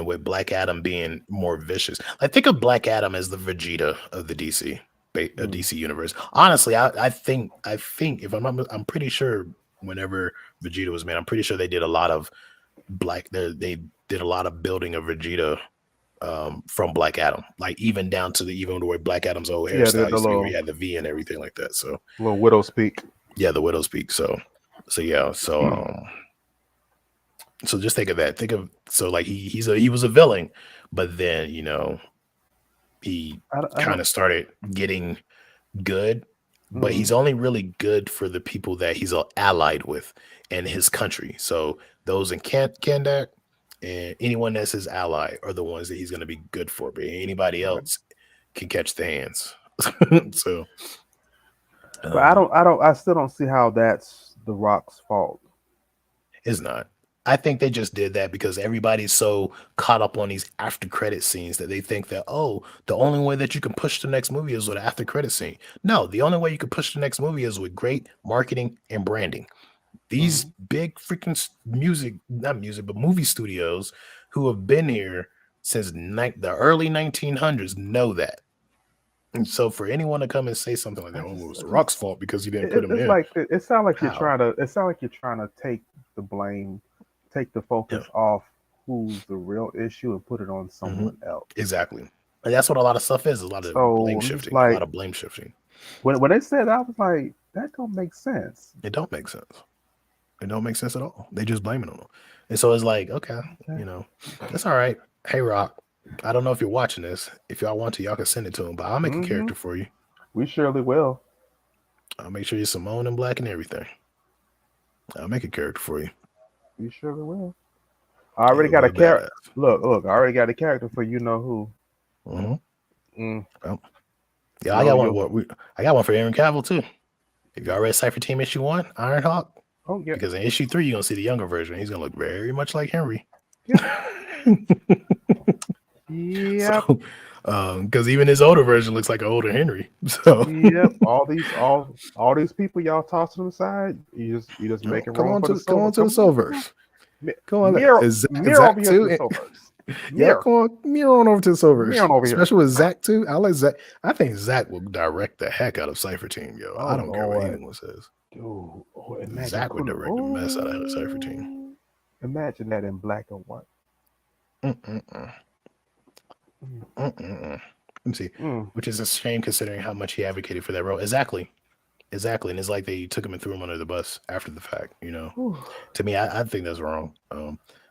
with Black Adam being more vicious. I think of Black Adam as the Vegeta of the DC universe. Honestly, I think if I'm pretty sure whenever Vegeta was made, I'm pretty sure they did a lot of they did a lot of building of Vegeta from Black Adam, like even down to even the way Black Adam's old hairstyle used to be, where he had the V and everything like that. So little widow's peak. Yeah, the widow's peak. So just think of that. Like he was a villain, but then he kind of started getting good, but he's only really good for the people that he's allied with in his country. So those in Kandak and anyone that's his ally are the ones that he's going to be good for. But anybody else can catch the hands. So, but I still don't see how that's the Rock's fault. It's not. I think they just did that because everybody's so caught up on these after credit scenes that they think that, oh, the only way that you can push the next movie is with an after credit scene. No, the only way you can push the next movie is with great marketing and branding. These big freaking not music, but movie studios who have been here since the early 1900s know that. And so for anyone to come and say something like that, oh, it was the Rock's fault because you didn't put him in. Like it sounds like you're trying to take the blame, take the focus off who's the real issue and put it on someone else. Exactly. And that's what a lot of stuff is. A lot of blame shifting. Like, a lot of blame shifting. When they said that, I was like, that don't make sense. It don't make sense. It don't make sense at all. They just blame it on them. And so it's like, okay, that's all right. Hey, Rock, I don't know if you're watching this. If y'all want to, y'all can send it to him, but I'll make a character for you. We surely will. I'll make sure you're Simone and black and everything. I'll make a character for you. We surely will. I already got a character. Look, I already got a character for you know who. Well, yeah, I got one. I got one for Aaron Cavill too. If y'all read Cypher Team issue 1, Ironhawk. Oh yeah. Because in issue 3, you're gonna see the younger version. He's gonna look very much like Henry. Yeah. Because even his older version looks like an older Henry. So all these people y'all toss to the side. You just make it wrong. Come on to the Soulverse. Come on, mirror over here to the Soulverse. Yeah, come on, mirror on over to the Soulverse. Especially with Zach too. I like Zach. I think Zach will direct the heck out of Cypher Team, yo. I don't care what anyone says. Dude, Zach would direct the mess out of Cypher Team. Imagine that in black and white. Let me see. Which is a shame considering how much he advocated for that role. Exactly. And it's like they took him and threw him under the bus after the fact, To me, I think that's wrong.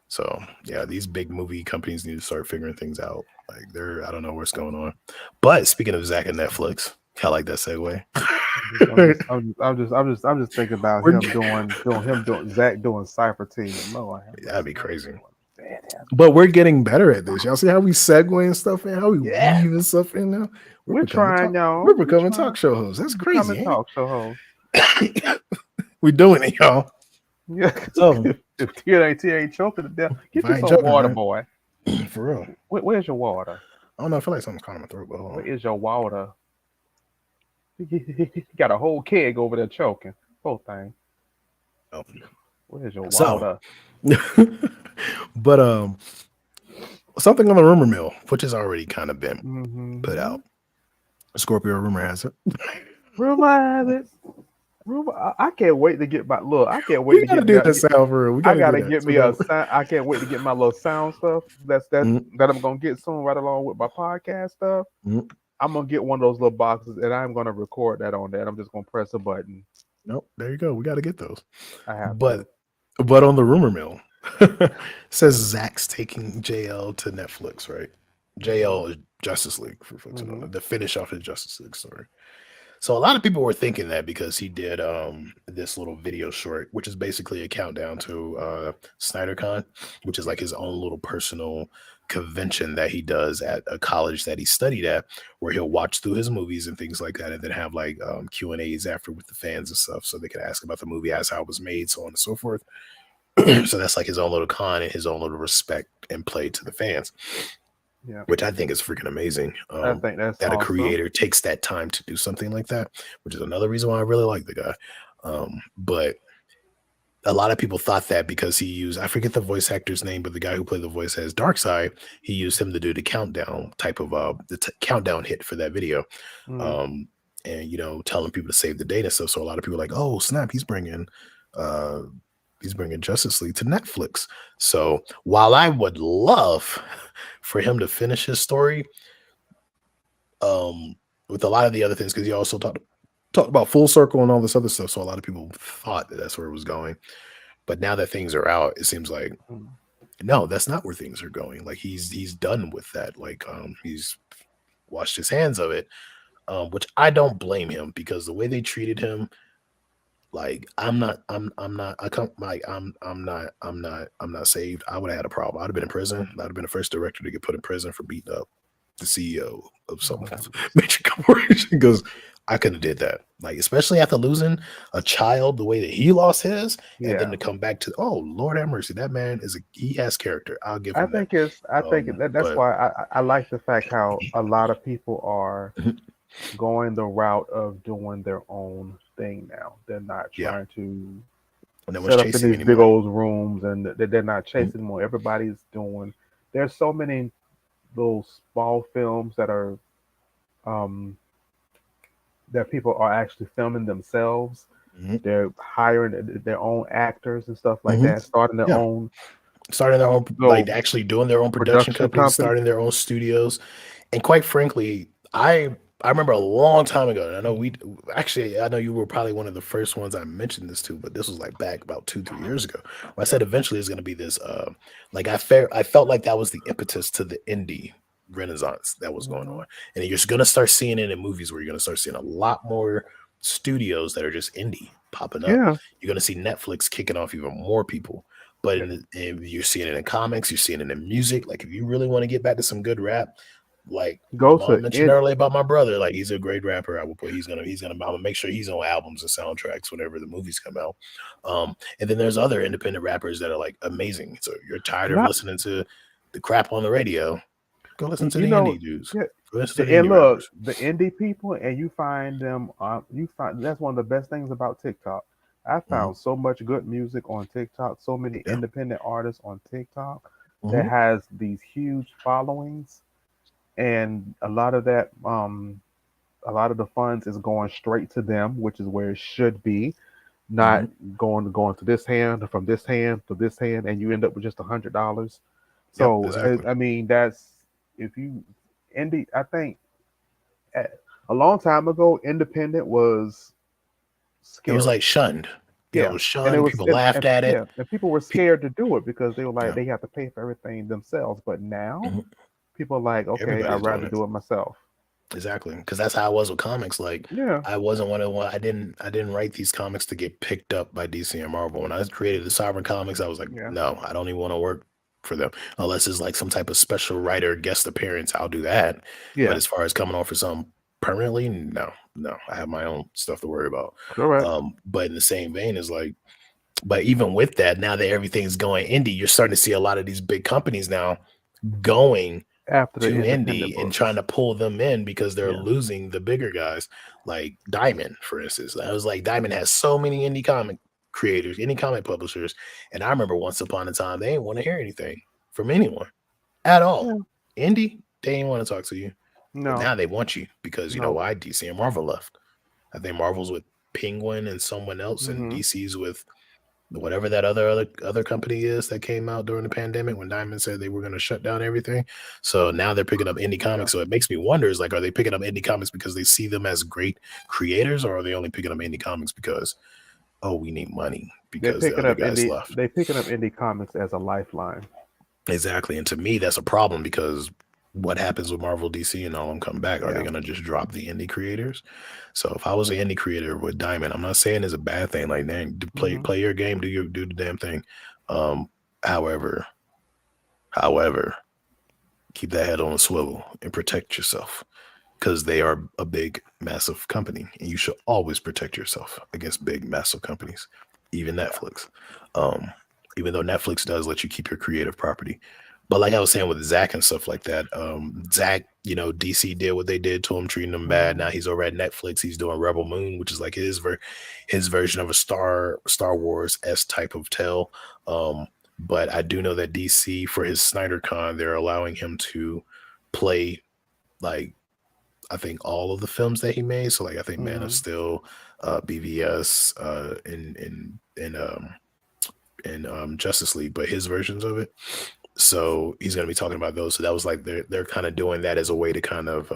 So yeah, these big movie companies need to start figuring things out. Like I don't know what's going on. But speaking of Zach and Netflix, I like that segue. I'm just thinking about him doing Zach doing Cypher Team. That'd be crazy. But we're getting better at this. Y'all see how we segue and stuff in, how we weave and stuff in now. We're trying, y'all. We're becoming talk show hosts. That's crazy. Talk show hosts. We're doing it, y'all. Yeah. So If TNT ain't choking to death, If get you I ain't some joking, water, right? boy. For real. Where's your water? I don't know. I feel like something's caught in my throat, but hold Where on. is your water? He got a whole keg over there choking. Whole thing. Oh. Where's your So, water? but something on the rumor mill, which has already kind of been put Mm-hmm. out. Scorpio rumor has it. Realize it. I can't wait to get my look. I can't wait We to gotta get me do that. that sound for real. We I gotta do gotta that. get So me a now, sound. I can't wait to get my little sound stuff. mm, That I'm gonna get soon, right along with my podcast stuff. mm, I'm gonna get one of those little boxes, and I'm gonna record that on there. I'm just gonna press a button. nope, there you go. We gotta get those. I have to. But on the rumor mill, says Zach's taking JL to Netflix, right? Hmm. JL is Justice League for folks who don't Hmm. know. The finish off his Justice League story. So a lot of people were thinking that because he did this little video short, which is basically a countdown to SnyderCon, which is like his own little personal convention that he does at a college that he studied at, where he'll watch through his movies and things like that, and then have like Q&As after with the fans and stuff, so they can ask about the movie as how it was made, so on and so forth. So that's like his own little con and his own little respect and play to the fans, Yeah, which I think is freaking amazing. I think that's That a awesome. creator takes that time to do something like that, which is another reason why I really like the guy. But a lot of people thought that because he used, I forget the voice actor's name, but the guy who played the voice as Darkseid, he used him to do the countdown type of countdown hit for that video. Mm. Um, and telling people to save the data stuff. So a lot of people are like, oh snap, uh he's bringing Justice League to Netflix. So while I would love for him to finish his story, with a lot of the other things, because he also talked about Full Circle and all this other stuff. So a lot of people thought that that's where it was going. But now that things are out, it seems like Mm. no, that's not where things are going. Like he's done with that. Like he's washed his hands of it. Which I don't blame him, because the way they treated him, like I come like I'm not saved. I would have had a problem. I'd have been in prison. I'd have been the first director to get put in prison for beating up the CEO of some Oh, major corporation, because I couldn't have did that. Like, especially after losing a child the way that he lost his, and then yeah. to come back to, oh Lord have mercy, that man he has character. I'll give him that. I think that's But why I like the fact how a lot of people are going the route of doing their own thing now. They're not yeah, trying to no one's set up in chasing these big anymore. old rooms, and they're not Mhm. chasing anymore. Everybody's doing. There's so many little small films that are um, that people are actually filming themselves. Mhm. They're hiring their own actors and stuff like Mhm. that, starting their Yeah, own starting their own, like little actually doing their own production production companies, company. starting their own studios. And quite frankly, I remember a long time ago, and I know I know you were probably one of the first ones I mentioned this to, but this was like back about 2-3 years ago, where I said eventually it's going to be this like I felt like that was the impetus to the indie renaissance that was going Hmm. on. And you're just going to start seeing it in movies, where you're going to start seeing a lot more studios that are just indie popping up. Yeah, You're going to see Netflix kicking off even more people. But yeah. and you're seeing it in comics, you're seeing it in music. Like, if you really want to get back to some good rap, like my Go mom to mentioned it. earlier about my brother, like he's a great rapper. I will put I'm gonna make sure he's on albums and soundtracks whenever the movies come out. And then there's other independent rappers that are like amazing. So you're tired of Not listening to the crap on the radio, go listen to you the know. indie dudes. Yeah, Go listen to the and indie look, rappers. the indie people, and you find them. You find that's one of the best things about TikTok. I Hmm. found so much good music on TikTok. So many Yeah. independent artists on TikTok that Hmm. has these huge followings, and a lot of the funds is going straight to them, which is where it should be, not Hmm. going to this hand, from this hand to this hand, and you end up with just $100. Yep, So exactly. I mean, that's if you indie. I think a a long time ago, independent was It was scary. like shunned. It Yeah, was and it shunned. was People laughed at it. yeah, and people were Pe- scared to do it because they were like yeah. they have to pay for everything themselves. But now Mhm. people are like, okay, I'd Everybody's doing rather it. do it myself. Exactly, because that's how I was with comics. Like, Yeah, I wasn't one of one. I didn't write these comics to get picked up by DC and Marvel. When I created the Sovereign Comics, I was like, yeah, no, I don't even want to work for them unless it's like some type of special writer guest appearance. I'll do that. But yeah. as far as coming on for some permanently, no, no. I have my own stuff to worry about. Correct. But in the same vein, is like But even with that, now that everything's going indie, you're starting to see a lot of these big companies now going After the to independent indie and trying books. to pull them in because they're Yeah. losing the bigger guys, like Diamond, for instance. I was like, Diamond has so many indie comic creators, indie comic publishers, and I remember once upon a time they didn't want to hear anything from anyone at all. Yeah. Indie, they didn't want to talk to you, but No. now they want you because you know No. why? DC and Marvel left. I think Marvel's with Penguin and someone else, and Mm-hmm. DC's with whatever that other company is that came out during the pandemic when Diamond said they were going to shut down everything. So now they're picking up indie Yeah. comics. So it makes me wonder: is like, are they picking up indie comics because they see them as great creators, or are they only picking up indie comics because we need money They're because the picking other up guys indie. left? They picking up indie comics as a lifeline. Exactly. And to me, that's a problem because what happens with Marvel, DC, and all them come back? Are they Yeah. going to just drop the indie creators? So if I was an indie creator with Diamond, I'm not saying it's a bad thing. Like, dang, Mm-hmm. play your game, do the damn thing. Um, however, however, keep that head on a swivel and protect yourself because they are a big, massive company, and you should always protect yourself against big, massive companies, even Yeah. Netflix. Um, even though Netflix does let you keep your creative property, but like I was saying with Zach and stuff like that, Zach, DC did what they did to him, treating him bad. Mm-hmm. Now he's over at Netflix. He's doing Rebel Moon, which is like his version of a Star Wars s type of tale. But I do know that DC for his Snyder Con, they're allowing him to play like I think all of the films that he made. So like I think Man of Mm-hmm. Steel, BVS, and Justice League, but his versions of it. So he's gonna be talking about those. So that was like they're kind of doing that as a way to kind of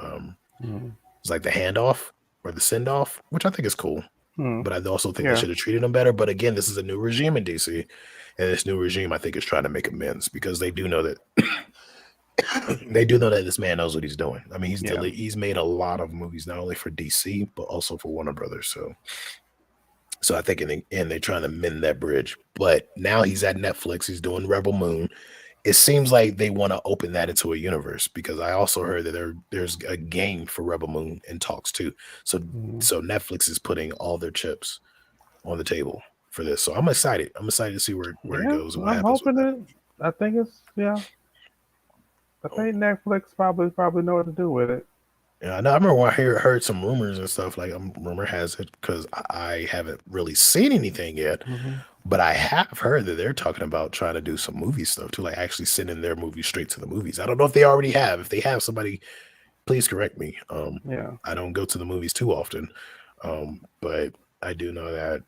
Mm-hmm. it's like the handoff or the send off, which I think is cool. Mm-hmm. But I also think they Yeah. should have treated him better. But again, this is a new regime in DC, and this new regime I think is trying to make amends because they do know that they do know that this man knows what he's doing. I mean, Yeah. he's made a lot of movies not only for DC but also for Warner Brothers. So I think in the end they're trying to mend that bridge. But now he's at Netflix. He's doing Rebel Moon. It seems like they want to open that into a universe because I also heard that there's a game for Rebel Moon in talks too. So Mm-hmm. so Netflix is putting all their chips on the table for this. So I'm excited. I'm excited to see where it Yeah. goes and what I'm happens with hoping that. it. I think it's yeah. I Um, think Netflix probably know what to do with it. Yeah, I know. I remember when I heard some rumors and stuff. Like, rumor has it because I haven't really seen anything yet, Mm-hmm. but I have heard that they're talking about trying to do some movie stuff too, like actually sending their movies straight to the movies. I don't know if they already have. If they have, somebody please correct me. Yeah. I don't go to the movies too often, but I do know that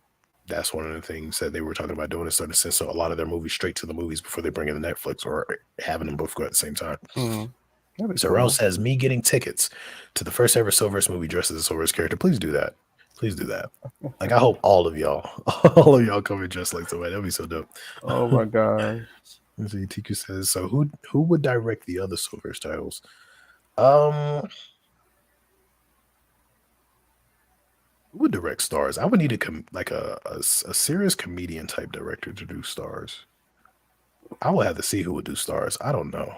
that's one of the things that they were talking about doing is starting to send so a lot of their movies straight to the movies before they bring it to Netflix or having them both go at the same time. Mm-hmm. That'd be So Rose cool. says, me getting tickets to the first ever Silver's movie dressed as a Silver's character. Please do that. Please do that. Like I hope all of y'all, all of y'all come and dress like somebody. That'd be so dope. Oh my gosh. Let's see, TQ says, so who would direct the other Silver's titles? Um who would direct Stars? I would need like a serious comedian type director to do Stars. I would have to see who would do Stars. I don't know.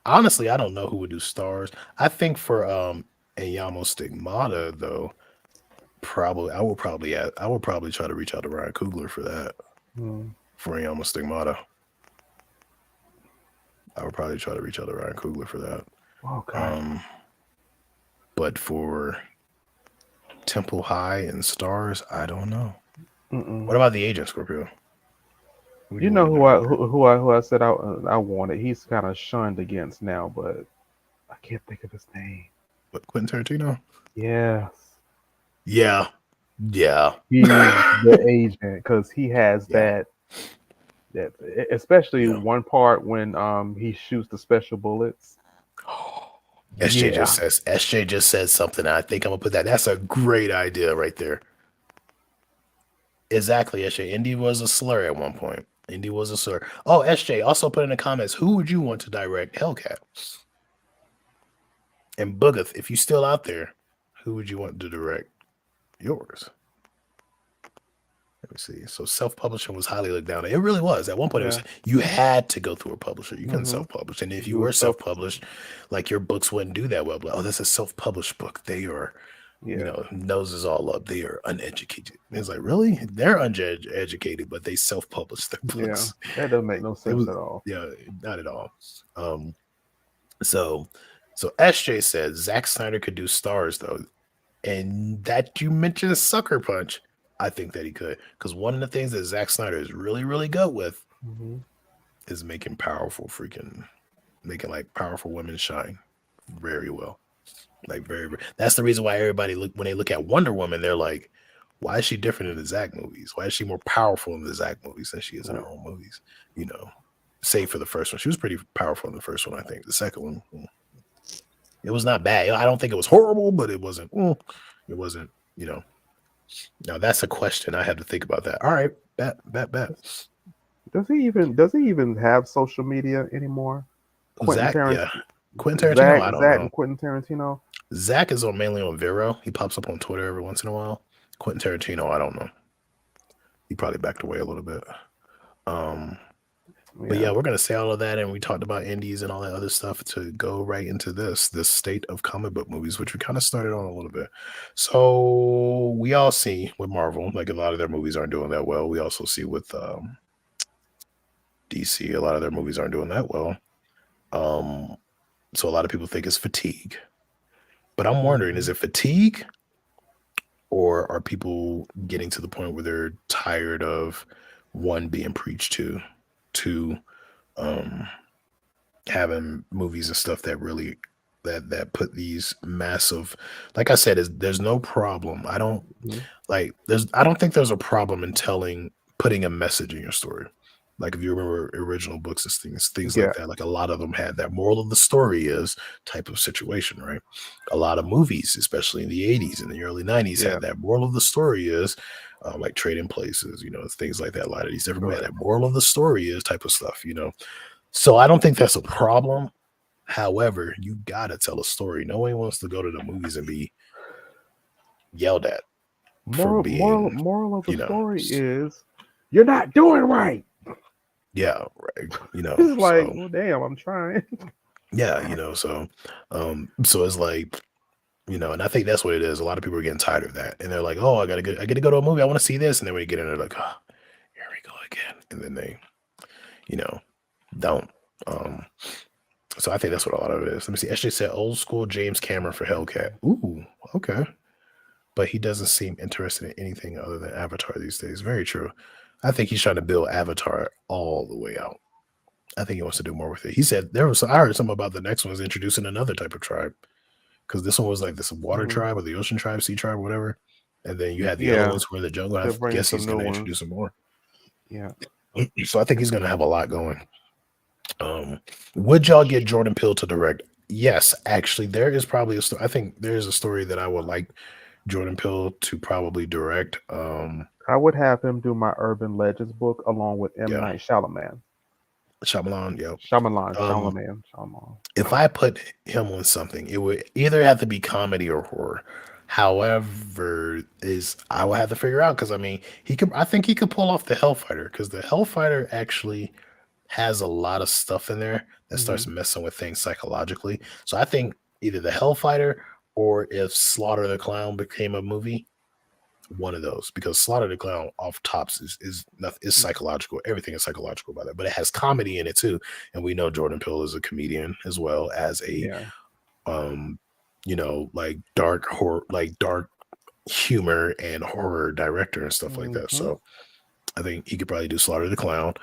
Honestly, I don't know who would do Stars. I think for Enyamo Stigmata though, probably I would probably try to reach out to Ryan Coogler for that. Mm. For Enyamo Stigmata. I would probably try to reach out to Ryan Coogler for that. Okay. Um but for Temple High and Stars, I don't know. Mm-mm. What about the agent, Scorpio? Who do You you know want to direct? who I said I wanted. He's kind of shunned against now, but I can't think of his name. What, Quentin Tarantino? Yes, Yeah. Yeah. he's the agent because he has Yeah. that especially Yeah. one part when he shoots the special bullets. Yeah. SJ just said something. I think I'm gonna put that. That's a great idea right there. Exactly, SJ. Indy was a slur at one point. Indy was a slur. Oh, SJ also put in the comments, who would you want to direct Hellcat? And Boogeth, if you still out there, who would you want to direct yours? Let me see. So self-publishing was highly looked down. It really was. At one point, it was Yeah. you had to go through a publisher. You couldn't Mm-hmm. self-publish, and if you Do were it self. self-published, like your books wouldn't do that well. But, oh, that's a self-published book. They are. Yeah. Noses all up. They are uneducated. It's like, really? They're uneducated, but they self-publish their Yeah. books. That doesn't make no It sense was, at all. yeah, not at all. Um, so, so SJ said Zack Snyder could do stars though, and that you mentioned Sucker Punch. I think that he could, because one of the things that Zack Snyder is really, really good with Hmm. is making like powerful women shine very well. Like that's the reason why everybody when they look at Wonder Woman, they're like, why is she different in the Zack movies? Why is she more powerful in the Zack movies than she is in her Right. own movies? You know, save for the first one. She was pretty powerful in the first one, I think. The second one, it was not bad. I don't think it was horrible, but it wasn't, it wasn't, you know. Now that's a question I had to think about that. All right, bet. Does he even have social media anymore? Quentin Zach, yeah. Tarantino, Quentin Tarantino, I don't Zach know. and Quentin Tarantino. Zach is mainly on Vero. He pops up on Twitter every once in a while. Quentin Tarantino, I don't know. He probably backed away a little bit. But yeah, Yeah. we're gonna say all of that, and we talked about indies and all that other stuff to go right into this state of comic book movies, which we kind of started on a little bit. So we all see with Marvel, like a lot of their movies aren't doing that well. We also see with DC, a lot of their movies aren't doing that well. So a lot of people think it's fatigue. But I'm wondering, is Hmm. it fatigue, or are people getting to the point where they're tired of one being preached to, two, um, having movies and stuff that really that put these massive, like I said, is there's no problem. Hmm. I don't think there's a problem in putting a message in your story. Like if you remember original books and things like Yeah. that, like a lot of them had that moral of the story is type of situation, right? A lot of movies, especially in the 80s and the early 90s, Yeah. had that moral of the story is like Trading Places, things like that. A lot of these different movies Right. had that moral of the story is type of stuff. So I don't think that's a problem. However, you gotta tell a story. No one wants to go to the movies and be yelled at for being, Moral of the you know, story is you're not doing right. yeah, right. It's like, So well, damn, I'm trying. yeah, so it's like, and I think that's what it is. A lot of people are getting tired of that. And they're like, oh, I gotta go to a movie. I want to see this. And then when you get in there, like, oh, here we go again. And then they, you know, don't. Um, so I think that's what a lot of it is. Let me see. SJ said old school James Cameron for Hellcat. Ooh, okay. But he doesn't seem interested in anything other than Avatar these days. Very true. I think he's trying to build Avatar all the way out. I think he wants to do more with it. He said I heard something about the next one is introducing another type of tribe, because this one was like this water Hmm. tribe or the ocean tribe, sea tribe, whatever. And then you had the other Yeah, ones who were in the jungle. I they're bringing guess some he's new going to ones. introduce some more. Yeah. So I think he's going to have a lot going. Would y'all get Jordan Peele to direct? Yes, actually, there is probably a story. I think there is a story that I would like Jordan Peele to probably direct. I would have him do my urban legends book along with M Yeah, Night Shyamalan. Shyamalan. Yeah. Shyamalan, Um, Shyamalan, Shyamalan. if I put him on something, it would either have to be comedy or horror. However, is I will have to figure out, because I mean he could. I think he could pull off the Hellfighter, because the Hellfighter actually has a lot of stuff in there that Hmm. starts messing with things psychologically. So I think either the Hellfighter, or if Slaughter the Clown became a movie, one of those, because Slaughter the Clown off tops is psychological. Everything is psychological about it, but it has comedy in it too. And we know Jordan Peele is a comedian as well as a Yeah. um, like dark horror, like dark humor and horror director and stuff like that. Hmm. So I think he could probably do Slaughter the Clown.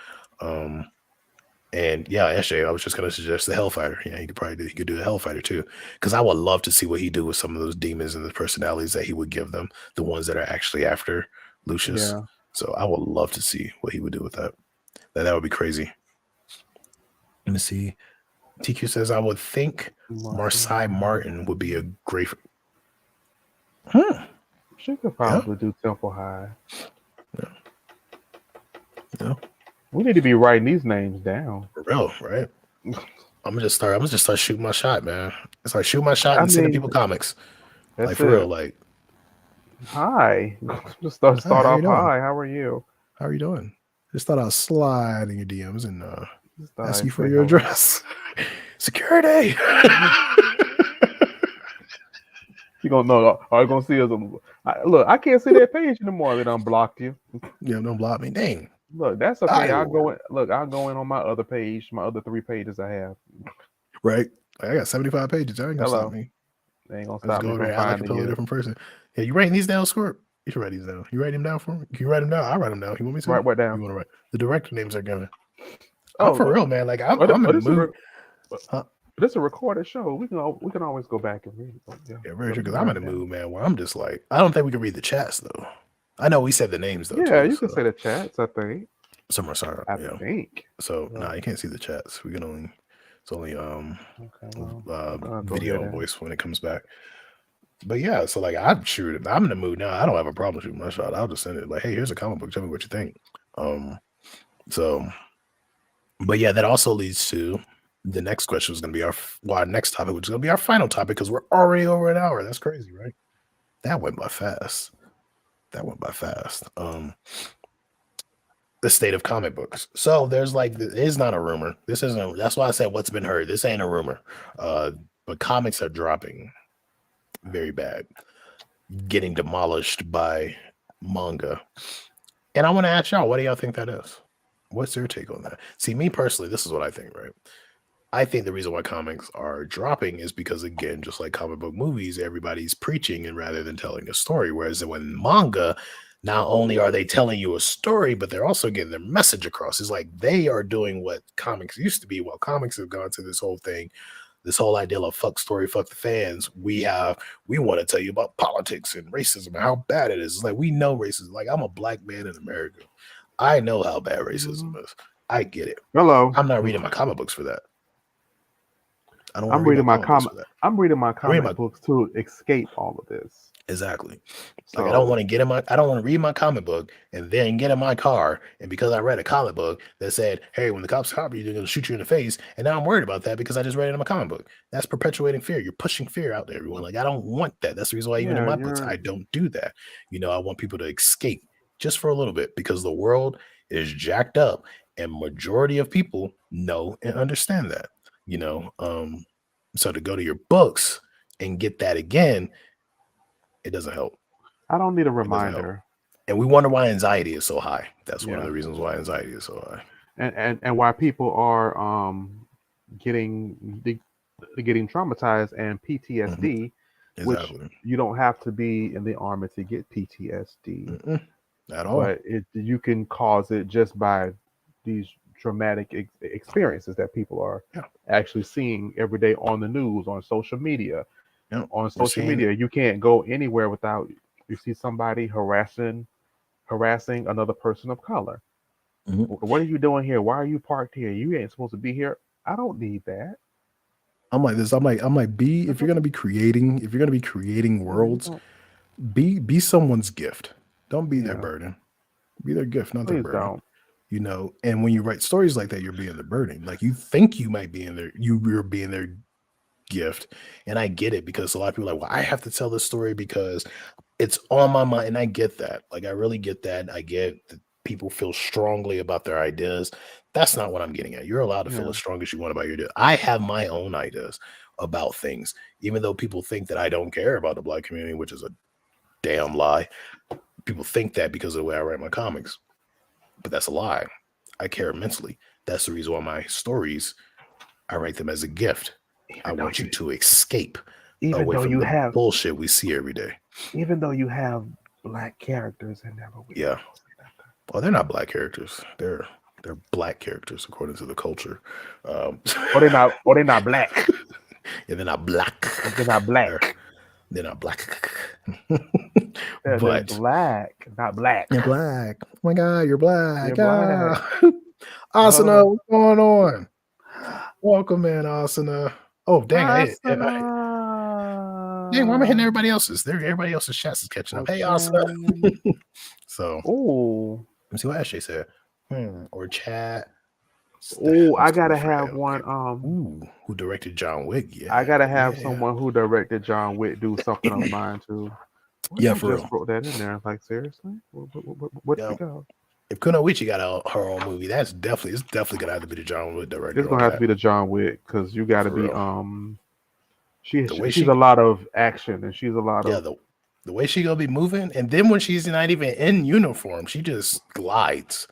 And yeah, actually, I was just gonna suggest the Hellfighter. Yeah, he could do the Hellfighter too, because I would love to see what he do with some of those demons and the personalities that he would give them, the ones that are actually after Lucius. Yeah. So I would love to see what he would do with that. That would be crazy. Let me see. TQ says I would think Marsai Martin would be a great. Hmm. She could Yeah. probably do Temple High. Yeah. We need to be writing these names down. For real, right? I'm gonna just start shooting my shot, man. It's like shoot my shot I and sending mean, people comics. Like that's for real, it. like, Hi. Just start hi, how you off. doing? Hi. How are you? How are you doing? Just thought I'd slide in your DMs and Just thought ask I'd you for say your hello. address. Security. You gonna know? All you gonna see is look. I can't see that page anymore. They done blocked you. Yeah, don't block me. Dang. Look, that's okay. I I'll go in. Look, I'll go in on my other page, my other 3 pages I have. right. I got 75 pages. That ain't gonna stop Hello. me. They ain't gonna I just stop go me over from there, act like a finding totally you. different person. Yeah, you writing these down, Squirt? You should write these down. You write them down for me? Can you write them down? I'll write them down. You want me to? Write what down? You want to write? The director names are given. I'm Oh, for real, man. Like I'm in the this mood. Huh? this is a recorded show. We can always go back and read. Yeah, very true. Because I'm in the mood, man. Where I'm just like, I don't think we can read the chats though. I know we said the names though. Yeah, too, you can say the chats. I think. Somewhere, sorry. I Yeah. think. So you can't see the chats. We can only. It's only video and voice when it comes back. But yeah, so like I'm in the mood now. I don't have a problem shooting my shot. I'll just send it like, hey, here's a comic book. Tell me what you think. So, but yeah, that also leads to the next question is going to be our next topic, which is going to be our final topic because we're already over an hour. That's crazy, right? That went by fast. The state of comic books. So there's like, it is not a rumor. This isn't. That's why I said what's been heard. This ain't a rumor. But comics are dropping very bad, getting demolished by manga. And I want to ask y'all, what do y'all think that is? What's your take on that? See, me personally, this is what I think, right? I think the reason why comics are dropping is because, again, just like comic book movies, everybody's preaching and rather than telling a story. Whereas when manga, not only are they telling you a story, but they're also getting their message across. It's like they are doing what comics used to be. While comics have gone to this whole thing, this whole idea of fuck story, fuck the fans. We want to tell you about politics and racism and how bad it is. It's like we know racism. Like I'm a black man in America. I know how bad racism is. I get it. Hello. I'm not reading my comic books for that. I don't. I'm reading my comic. I'm reading my comic books to escape all of this. Exactly. Like I don't want to read my comic book and then get in my car. And because I read a comic book that said, hey, when the cops cop you, they're going to shoot you in the face. And now I'm worried about that because I just read it in my comic book. That's perpetuating fear. You're pushing fear out there, everyone. Like, I don't want that. That's the reason why even in my books, I don't do that. I want people to escape just for a little bit because the world is jacked up and majority of people know and understand that, so to go to your books and get that again, it doesn't help. I don't need a reminder. And we wonder why anxiety is so high. That's one of the reasons why anxiety is so high. And why people are getting traumatized and PTSD, which you don't have to be in the army to get PTSD at all. But you can cause it just by these traumatic experiences that people are actually seeing every day on the news, on social media. On social media, you can't go anywhere without you see somebody harassing another person of color. What are you doing here? Why are you parked here? You ain't supposed to be here. I don't need that. I'm like this. I'm like if you're gonna be creating worlds, be someone's gift. Don't be their burden. Be their gift, not their burden. Don't. And when you write stories like that, you're being the burden. Like you think you might be you're being their gift. And I get it because a lot of people are like, well, I have to tell this story because it's on my mind. And I get that. Like I really get that. I get that people feel strongly about their ideas. That's not what I'm getting at. You're allowed to feel as strong as you want about your ideas. I have my own ideas about things, even though people think that I don't care about the Black community, which is a damn lie. People think that because of the way I write my comics, but that's a lie. I care immensely. That's the reason why my stories, I write them as a gift. I want you to escape away from the bullshit we see every day. Even though you have Black characters in there. Yeah. Well, they're not Black characters. They're Black characters according to the culture. Or they're not Black. Yeah, they're not Black. They're not Black. They're not Black. They're Black, not Black. You're Black. Oh my God, you're Black. Black. Asuna, what's going on? Welcome in, Asuna. Oh, dang. Dang, why am I hitting everybody else's? Everybody else's chats is catching up. Hey, Asuna. So, let me see what Ashley said. Or chat. Oh, I gotta have one. Who directed John Wick? Yeah, I gotta have someone who directed John Wick do something of mine too. For real. Wrote that in there. Like seriously, what you go? If Kunoichi got her own movie, it's definitely gonna have to be the John Wick director. It's gonna have to be the John Wick because you gotta be The way She's she, a lot of action, and she's a lot yeah, of. the way she gonna be moving, and then when she's not even in uniform, she just glides.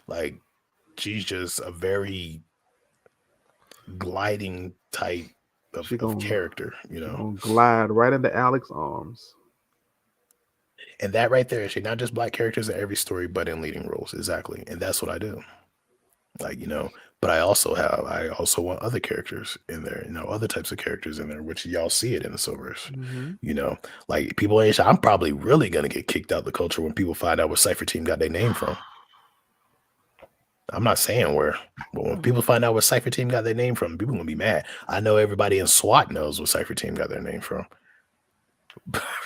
Like she's just a very gliding type She of gonna character, you she know. gonna glide right into Alex's arms. And that right there, she not just black characters in every story, but in leading roles. Exactly. And that's what I do. Like, but I also want other characters in there, other types of characters in there, which y'all see it in the Silvers. Hmm. You know, like people ain't I'm probably really gonna get kicked out the culture when people find out where Cypher Team got their name from. I'm not saying where, but when people find out where Cypher Team got their name from, people gonna be mad. I know everybody in SWAT knows where Cypher Team got their name from.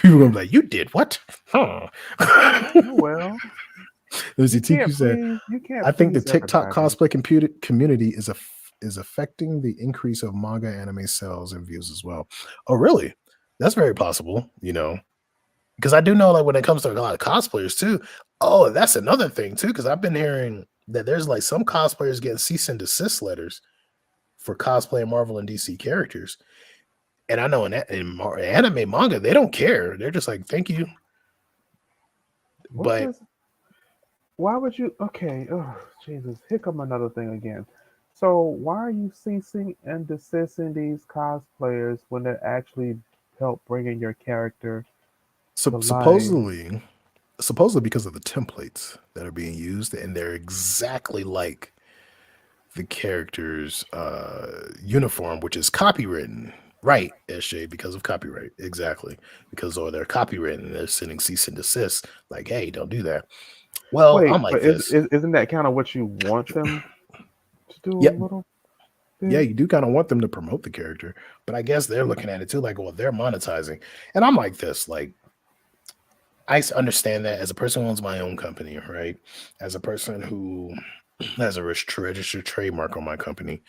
People gonna be like, "You did what?" Huh? Oh well, Lucy TQ said, you can't I think the please TikTok everybody. cosplay community is affecting the increase of manga anime sales and views as well. Oh, really? That's very possible, because I do know, like, when it comes to a lot of cosplayers too. Oh, that's another thing too, because I've been hearing that there's like some cosplayers getting cease and desist letters for cosplaying Marvel and DC characters. And I know in anime manga, they don't care. They're just like, thank you. What But does? Why would you? Okay. Oh, Jesus. Here come another thing again. So why are you ceasing and desisting these cosplayers when they actually help bringing your character to life? supposedly because of the templates that are being used, and they're exactly like the character's uniform, which is copywritten. Right, SJ, because of copyright. Exactly. Because they're copywritten and they're sending cease and desist, like, hey, don't do that. Well, Wait, I'm like but this. isn't that kind of what you want them to do a Yep. little Yeah, bit? you do kind of want them to promote the character, but I guess they're looking at it too, like, well, they're monetizing. And I'm like this, like, understand that as a person who owns my own company, right? As a person who has a registered trademark on my company,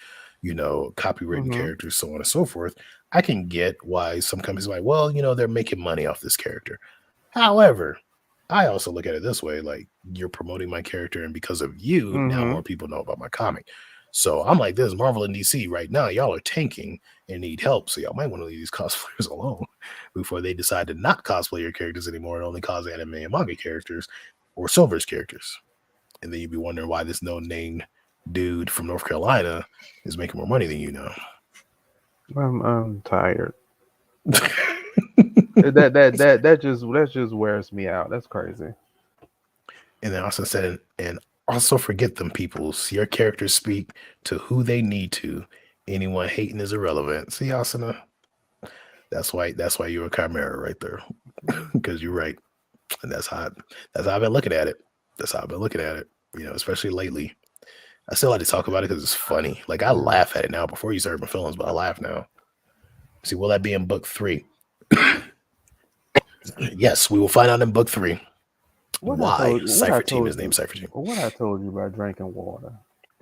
copywritten Mm-hmm. characters, so on and so forth, I can get why some companies are like, well, they're making money off this character. However, I also look at it this way, like, you're promoting my character, and because of you, now Mm-hmm. more people know about my comic. So I'm like this, Marvel and DC right now, y'all are tanking and need help. So y'all might want to leave these cosplayers alone before they decide to not cosplay your characters anymore and only cause anime and manga characters or Silver's characters. And then you'd be wondering why this no-name dude from North Carolina is making more money than you know. I'm tired. And That just wears me out. That's crazy. then also said, and also forget them peoples. Your characters speak to who they need to. Anyone hating is irrelevant. See, Asuna, that's why you're a chimera right there. Because you're right. And that's how I've been looking at it. That's how I've been looking at it, especially lately. I still like to talk about it because it's funny. Like, I Yeah. laugh at it now. Before you hurt my feelings, but I laugh now. See, will that be in book 3? Yes, we will find out in book 3 why Cypher Team is named Cypher Team. What I told you about drinking water.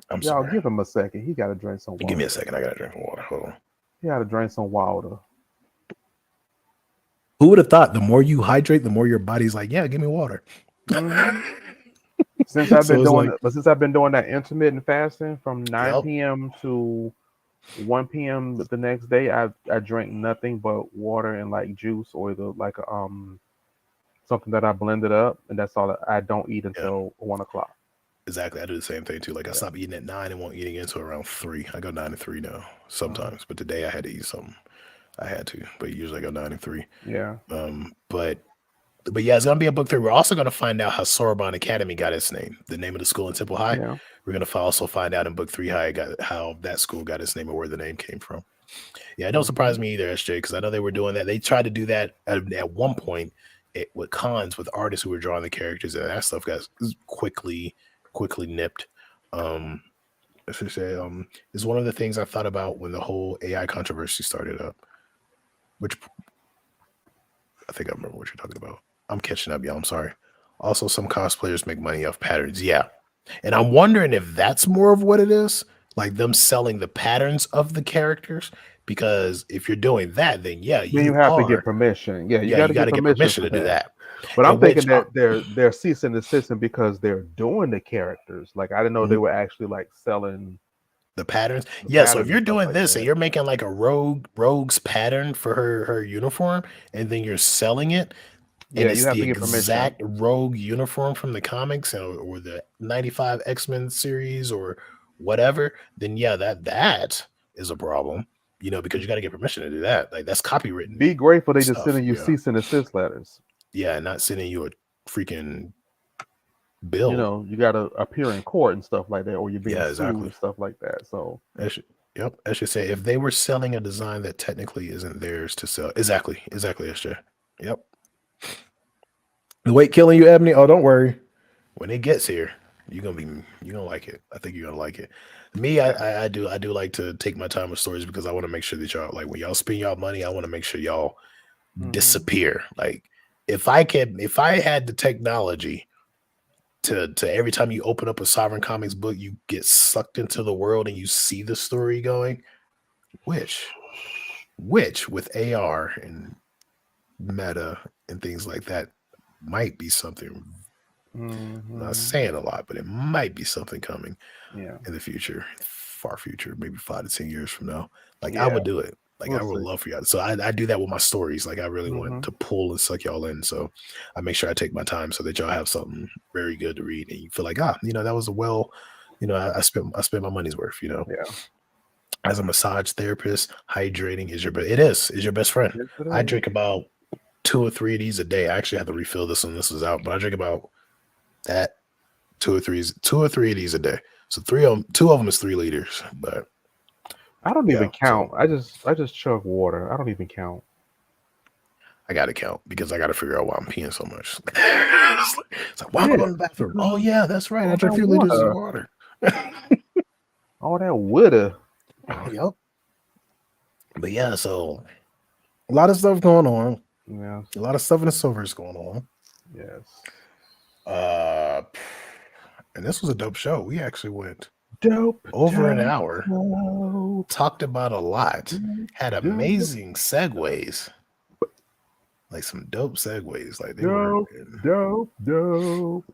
I'm Y'all sorry. give him a second. He got to drink some Give me a water. second. I gotta drink some water. Hold on. He got to drink some water. Who would have thought the more you hydrate, the more your body's like, yeah, give me water. Hmm. Since I've So been it's like, doing that intermittent fasting from 9 yep, p.m. to 1 p.m. the next day, I drink nothing but water and like juice or either like something that I blended up, and that's all. I don't eat yeah, until 1 o'clock. exactly. I do the same thing too. Like, I Yeah. stop eating at 9 and won't eat again until around 3. I go 9 to 3 now Uh, sometimes, but today I had to eat something. I had to, but usually I go 9 and 3. yeah. But yeah, it's gonna be a book 3. We're also gonna find out how Sorbonne Academy got its name, the name of the school in Temple High. Yeah. We're gonna also find out in book 3 how that school got its name and where the name came from. Yeah, it don't Hmm. surprise me either, SJ, because I know they were doing that. They tried to do that at one point with cons with artists who were drawing the characters, and that stuff got quickly nipped. Um, I should say, is one of the things I thought about when the whole AI controversy started up, which I think I remember what you're talking about. I'm catching up, y'all. I'm sorry. Also, some cosplayers make money off patterns. Yeah. And I'm wondering if that's more of what it is, like them selling the patterns of the characters. Because if you're doing that, then yeah, Then you have to get permission. Yeah, you got you to got get to get permission permission for to do that. that. But I'm And thinking which, that they're ceasing and desisting because they're doing the characters. Like I didn't know they mhm, were actually like selling The patterns. the Yeah, so if patterns you're and stuff doing like this and that. you're making like a rogue's pattern for her uniform, and then you're selling it, and Yeah, you it's have the to get permission. exact rogue uniform from the comics or the 95 X-Men series or whatever, then yeah, that is a problem. Because you got to get permission to do that. Like that's copywritten Be grateful they just stuff. sending you Yeah. cease and desist letters. Yeah, not sending you a freaking You bill. know, you got to appear in court and stuff like that, or you're being Yeah, sued exactly. and stuff like that. So Yep. I should say if they were selling a design that technically isn't theirs to sell. Exactly. SJ. Yep. The weight killing you, Ebony? Oh, don't worry. When it gets here, you're gonna like it. I think you're gonna like it. Me, yeah. I do like to take my time with stories because I want to make sure that y'all like when y'all spend y'all money, I want to make sure y'all disappear. Like if I had the technology to every time you open up a Sovereign Comics book, you get sucked into the world and you see the story going, which with AR and meta and things like that might be something. I'm not saying a lot, but it might be something coming Yeah. in the future, far future, maybe 5 to 10 years from now. Like I Yeah. would do it. Like We'll I would see. love for y'all. So I do that with my stories. Like I really want to pull and suck y'all in. So I make sure I take my time so that y'all have something very good to read and you feel like, that was I spent my money's worth, Yeah. As a massage therapist, hydrating is your best friend. Yes, it I is. drink about 2 or 3 of these a day. I actually have to refill this when this is out, but I drink about that 2 or 3 of these a day. So 2 of them is 3 liters, but I don't yeah. even count. So I just chug water. I don't even count. I got to count because I got to figure out why I'm peeing so much. It's like, why am I Yeah, going to the bathroom? Oh because yeah, that's right. I all drink that 3 liters of water, water. all that water. Yep. But yeah, so a lot of stuff going on. Yes. A lot of stuff in the silver is going on. Yes. And this was a dope show. We actually went Dope. over an Dope. hour, Dope. talked about a lot, had Dope. amazing segues, like some dope segues. Like they were, Dope.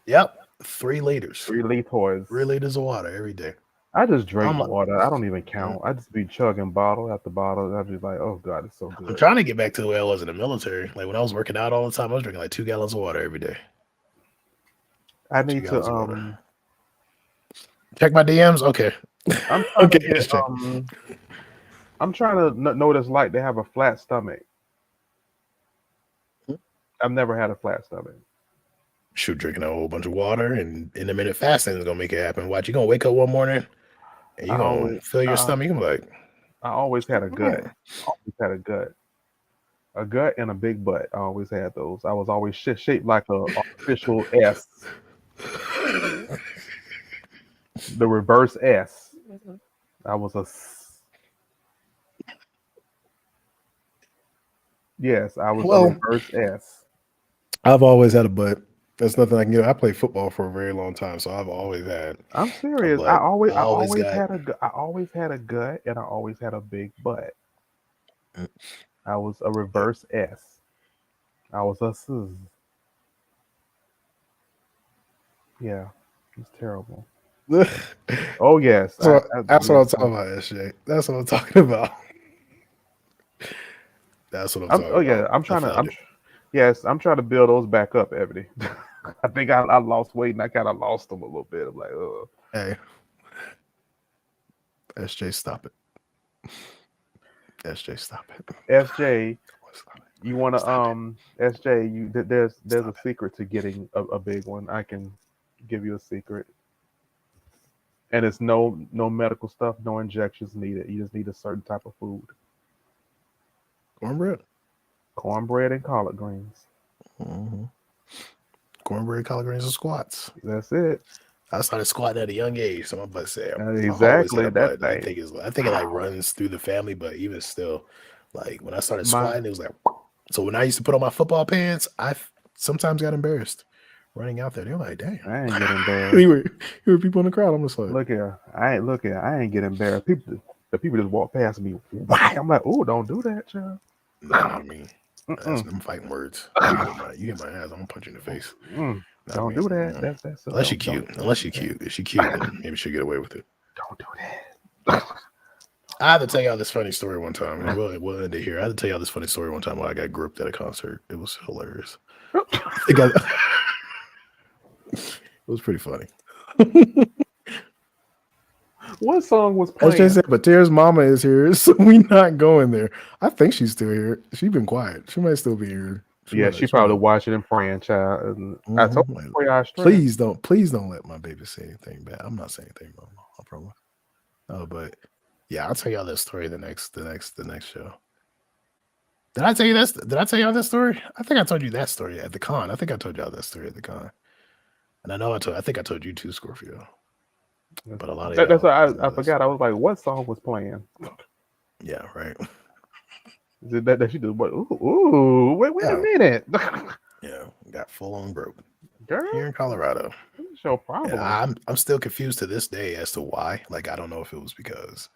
yep, 3 liters, 3 liters. 3 liters of water every day. I just drink I'm like, water. I don't even count. I just be chugging bottle after bottle. I'm just like, oh god, it's so good. I'm trying to get back to the way I was in the military. Like when I was working out all the time, I was drinking like 2 gallons of water every day. I 2 need gallons to of water. Check my DMs. Okay. I'm trying Okay, to get check. I'm trying to know what it's like to have a flat stomach. I've never had a flat stomach. Shoot, drinking a whole bunch of water and intermittent fasting is gonna make it happen. Watch, you gonna wake up one morning and I you're gonna always, fill your stomach. You're gonna be like, I always had a gut. "Mm." Always had a gut and a big butt. I always had those. I was always shaped like a artificial S, the reverse S. I was a yes, I was a reverse S. I've always had a butt. There's nothing I can do. I played football for a very long time, so I've always had I'm a serious. butt. I always had a gut and I always had a big butt. Mm. I was a reverse S. I was a S. Yeah, it's terrible. Oh yes, That's what yes, I'm talking about, SJ. That's what I'm talking about. That's what I'm talking oh yeah, about. I'm I trying to. found it. Yes, I'm trying to build those back up, Ebony. I think I lost weight and I kind of lost them a little bit. I'm like, Hey, SJ, stop it. SJ, stop it. SJ, Stop it. you want to SJ, there's Stop a secret to getting a big one. I can give you a secret, and it's no medical stuff, no injections needed. You just need a certain type of food: cornbread and collard greens. Mm-hmm. Cornbread, collard greens, and squats. That's it. I started squatting at a young age, so I'm about to say I always had Exactly a that butt. I thing. think it like runs through the family, but even still, like when I started My squatting, it was like so when I used to put on my football pants, I sometimes got embarrassed running out there. They were like, "Damn!" I ain't get embarrassed. you were people in the crowd. I'm just like, Look here, I ain't get embarrassed. The people just walk past me. Why? I'm like, oh, don't do that, child. nah, I mean, I'm fighting words. You get my ass. I'm gonna punch you in the face. Don't do that. That's unless she's don't, cute. Unless she's cute. If she's cute, then maybe she'll get away with it. don't do that. I had to tell y'all this funny story one time. And we'll end it here. I had to tell y'all this funny story one time while I got gripped at a concert. It was hilarious. It was pretty funny. What song was playing? SJ said, but Tara's mama is here, so we not going there. I think she's still here. She's been quiet. She might still be here. She probably watching and praying, child. And I told her, please don't let my baby say anything bad. I'm not saying anything wrong. I promise. But yeah, I'll tell y'all that story the next show. Did I tell you this? Did I tell y'all that story? I think I told you that story at the con. I think I told y'all that story at the con. And I think I told you too, Scorpio. But a lot of that's why I forgot. I was like, what song was playing? Yeah, right. Is it that she did? What? Ooh, wait a minute. Yeah, got full on broke. Girl, here in Colorado. What's your problem? Yeah, I'm still confused to this day as to why. Like, I don't know if it was because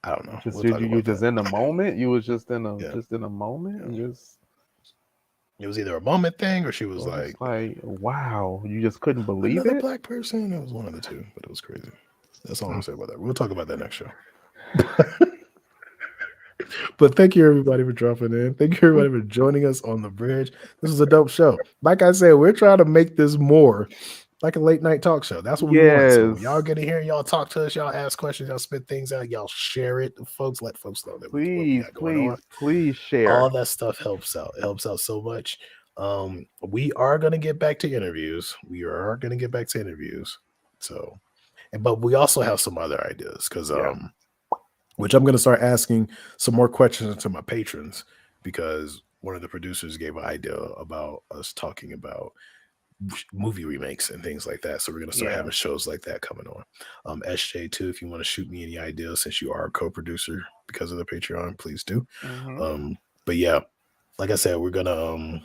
I don't know. You just in the moment. You was just in a moment, and just. It was either a moment thing, or she was like, "Wow, you just couldn't believe another it." Black person. It was one of the two, but it was crazy. That's all I'm gonna say about that. We'll talk about that next show. But thank you everybody for dropping in. Thank you everybody for joining us on the bridge. This was a dope show. Like I said, we're trying to make this more like a late night talk show. That's what we want. So y'all get in here, y'all talk to us, y'all ask questions, y'all spit things out, y'all share it, folks. Let folks know that please share. All that stuff helps out. It helps out so much. We are gonna get back to interviews. So, but we also have some other ideas because which I'm gonna start asking some more questions to my patrons because one of the producers gave an idea about us talking about movie remakes and things like that. So we're gonna start having shows like that coming on. SJ2, if you want to shoot me any ideas since you are a co-producer because of the Patreon, please do. But yeah, like I said, we're gonna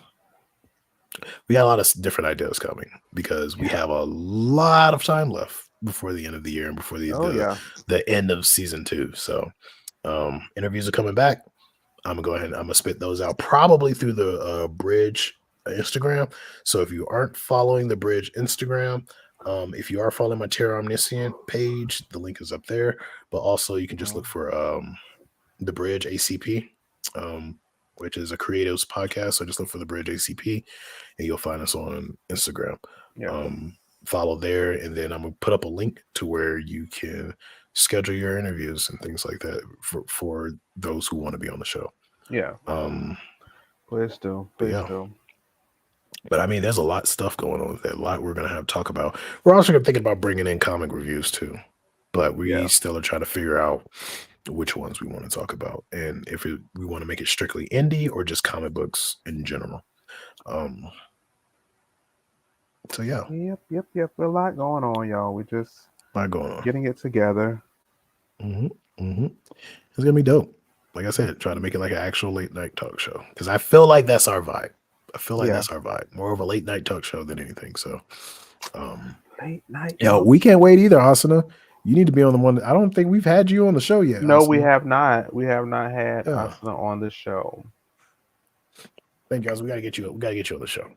we got a lot of different ideas coming because we have a lot of time left before the end of the year and before the end of season 2. So interviews are coming back. I'm gonna go ahead and I'm gonna spit those out probably through the Bridge Instagram. So if you aren't following the Bridge Instagram, if you are following my Terror Omniscient page, the link is up there. But also you can just look for the Bridge ACP, which is a creatives podcast. So just look for the Bridge ACP, and you'll find us on Instagram. Follow there, and then I'm gonna put up a link to where you can schedule your interviews and things like that for those who want to be on the show. Please do. But I mean, there's a lot of stuff going on with that. A lot we're gonna have to talk about. We're also thinking about bringing in comic reviews too, but we still are trying to figure out which ones we want to talk about and if we want to make it strictly indie or just comic books in general. So yeah. Yep. A lot going on, y'all. We just getting it together. It's gonna be dope. Like I said, try to make it like an actual late night talk show because I feel like that's our vibe. That's our vibe. More of a late night talk show than anything. So, late night. Yeah, we can't wait either, Asuna. You need to be on the one. I don't think we've had you on the show yet. No, Asuna. we have not. We have not had Asuna on the show. Thank you guys. We gotta get you on the show.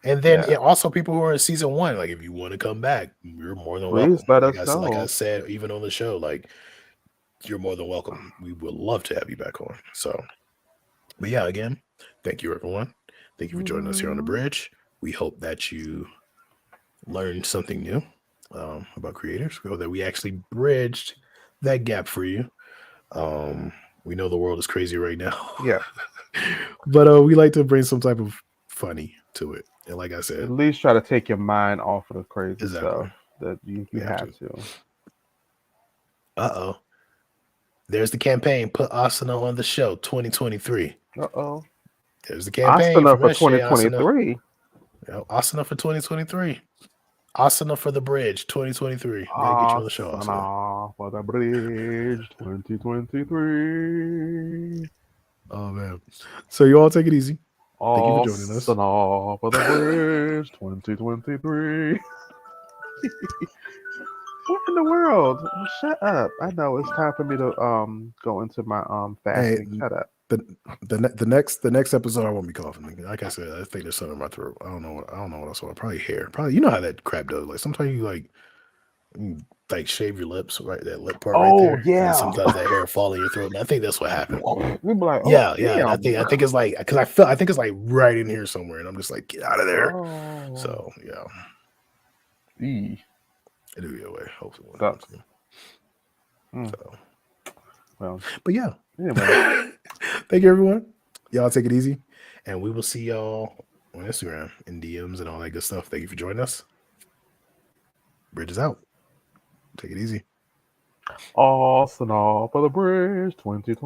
And then also people who are in season 1, like if you want to come back, you're more than welcome. Let us know. Like I said, even on the show, like you're more than welcome. We would love to have you back on. So, but yeah, again, thank you everyone. Thank you for joining us here on the bridge. We hope that you learned something new about creators. We hope that we actually bridged that gap for you. We know the world is crazy right now. But we like to bring some type of funny to it. And like I said, at least try to take your mind off of the crazy stuff that you have to. There's the campaign. Put Asuna on the show 2023. There's the campaign Asuna for 2023. Asuna for 2023. Asuna for the bridge 2023. Gotta get you on the show. Asuna for the bridge 2023. Oh man. So you all take it easy. Thank you for joining us. Asuna for the bridge 2023. What in the world? Shut up. I know it's time for me to go into my fasting. Shut up. the next episode I won't be coughing. Like I said, I think there's something in my throat. I don't know what else. Probably hair. Probably, you know how that crap does. Like sometimes you like shave your lips, right? That lip part right Oh there. And then yeah. sometimes that hair fall in your throat. And I think that's what happened. We'd be like, oh, Yeah. And I damn. think it's like because I think it's like right in here somewhere, and I'm just like, get out of there. Oh. So yeah, it'll be away. Hopefully, one time soon. So, well, but yeah. Anyway, Thank you, everyone. Y'all take it easy, and we will see y'all on Instagram in DMs and all that good stuff. Thank you for joining us. Bridge is out. Take it easy. Arsenal for the bridge 2020.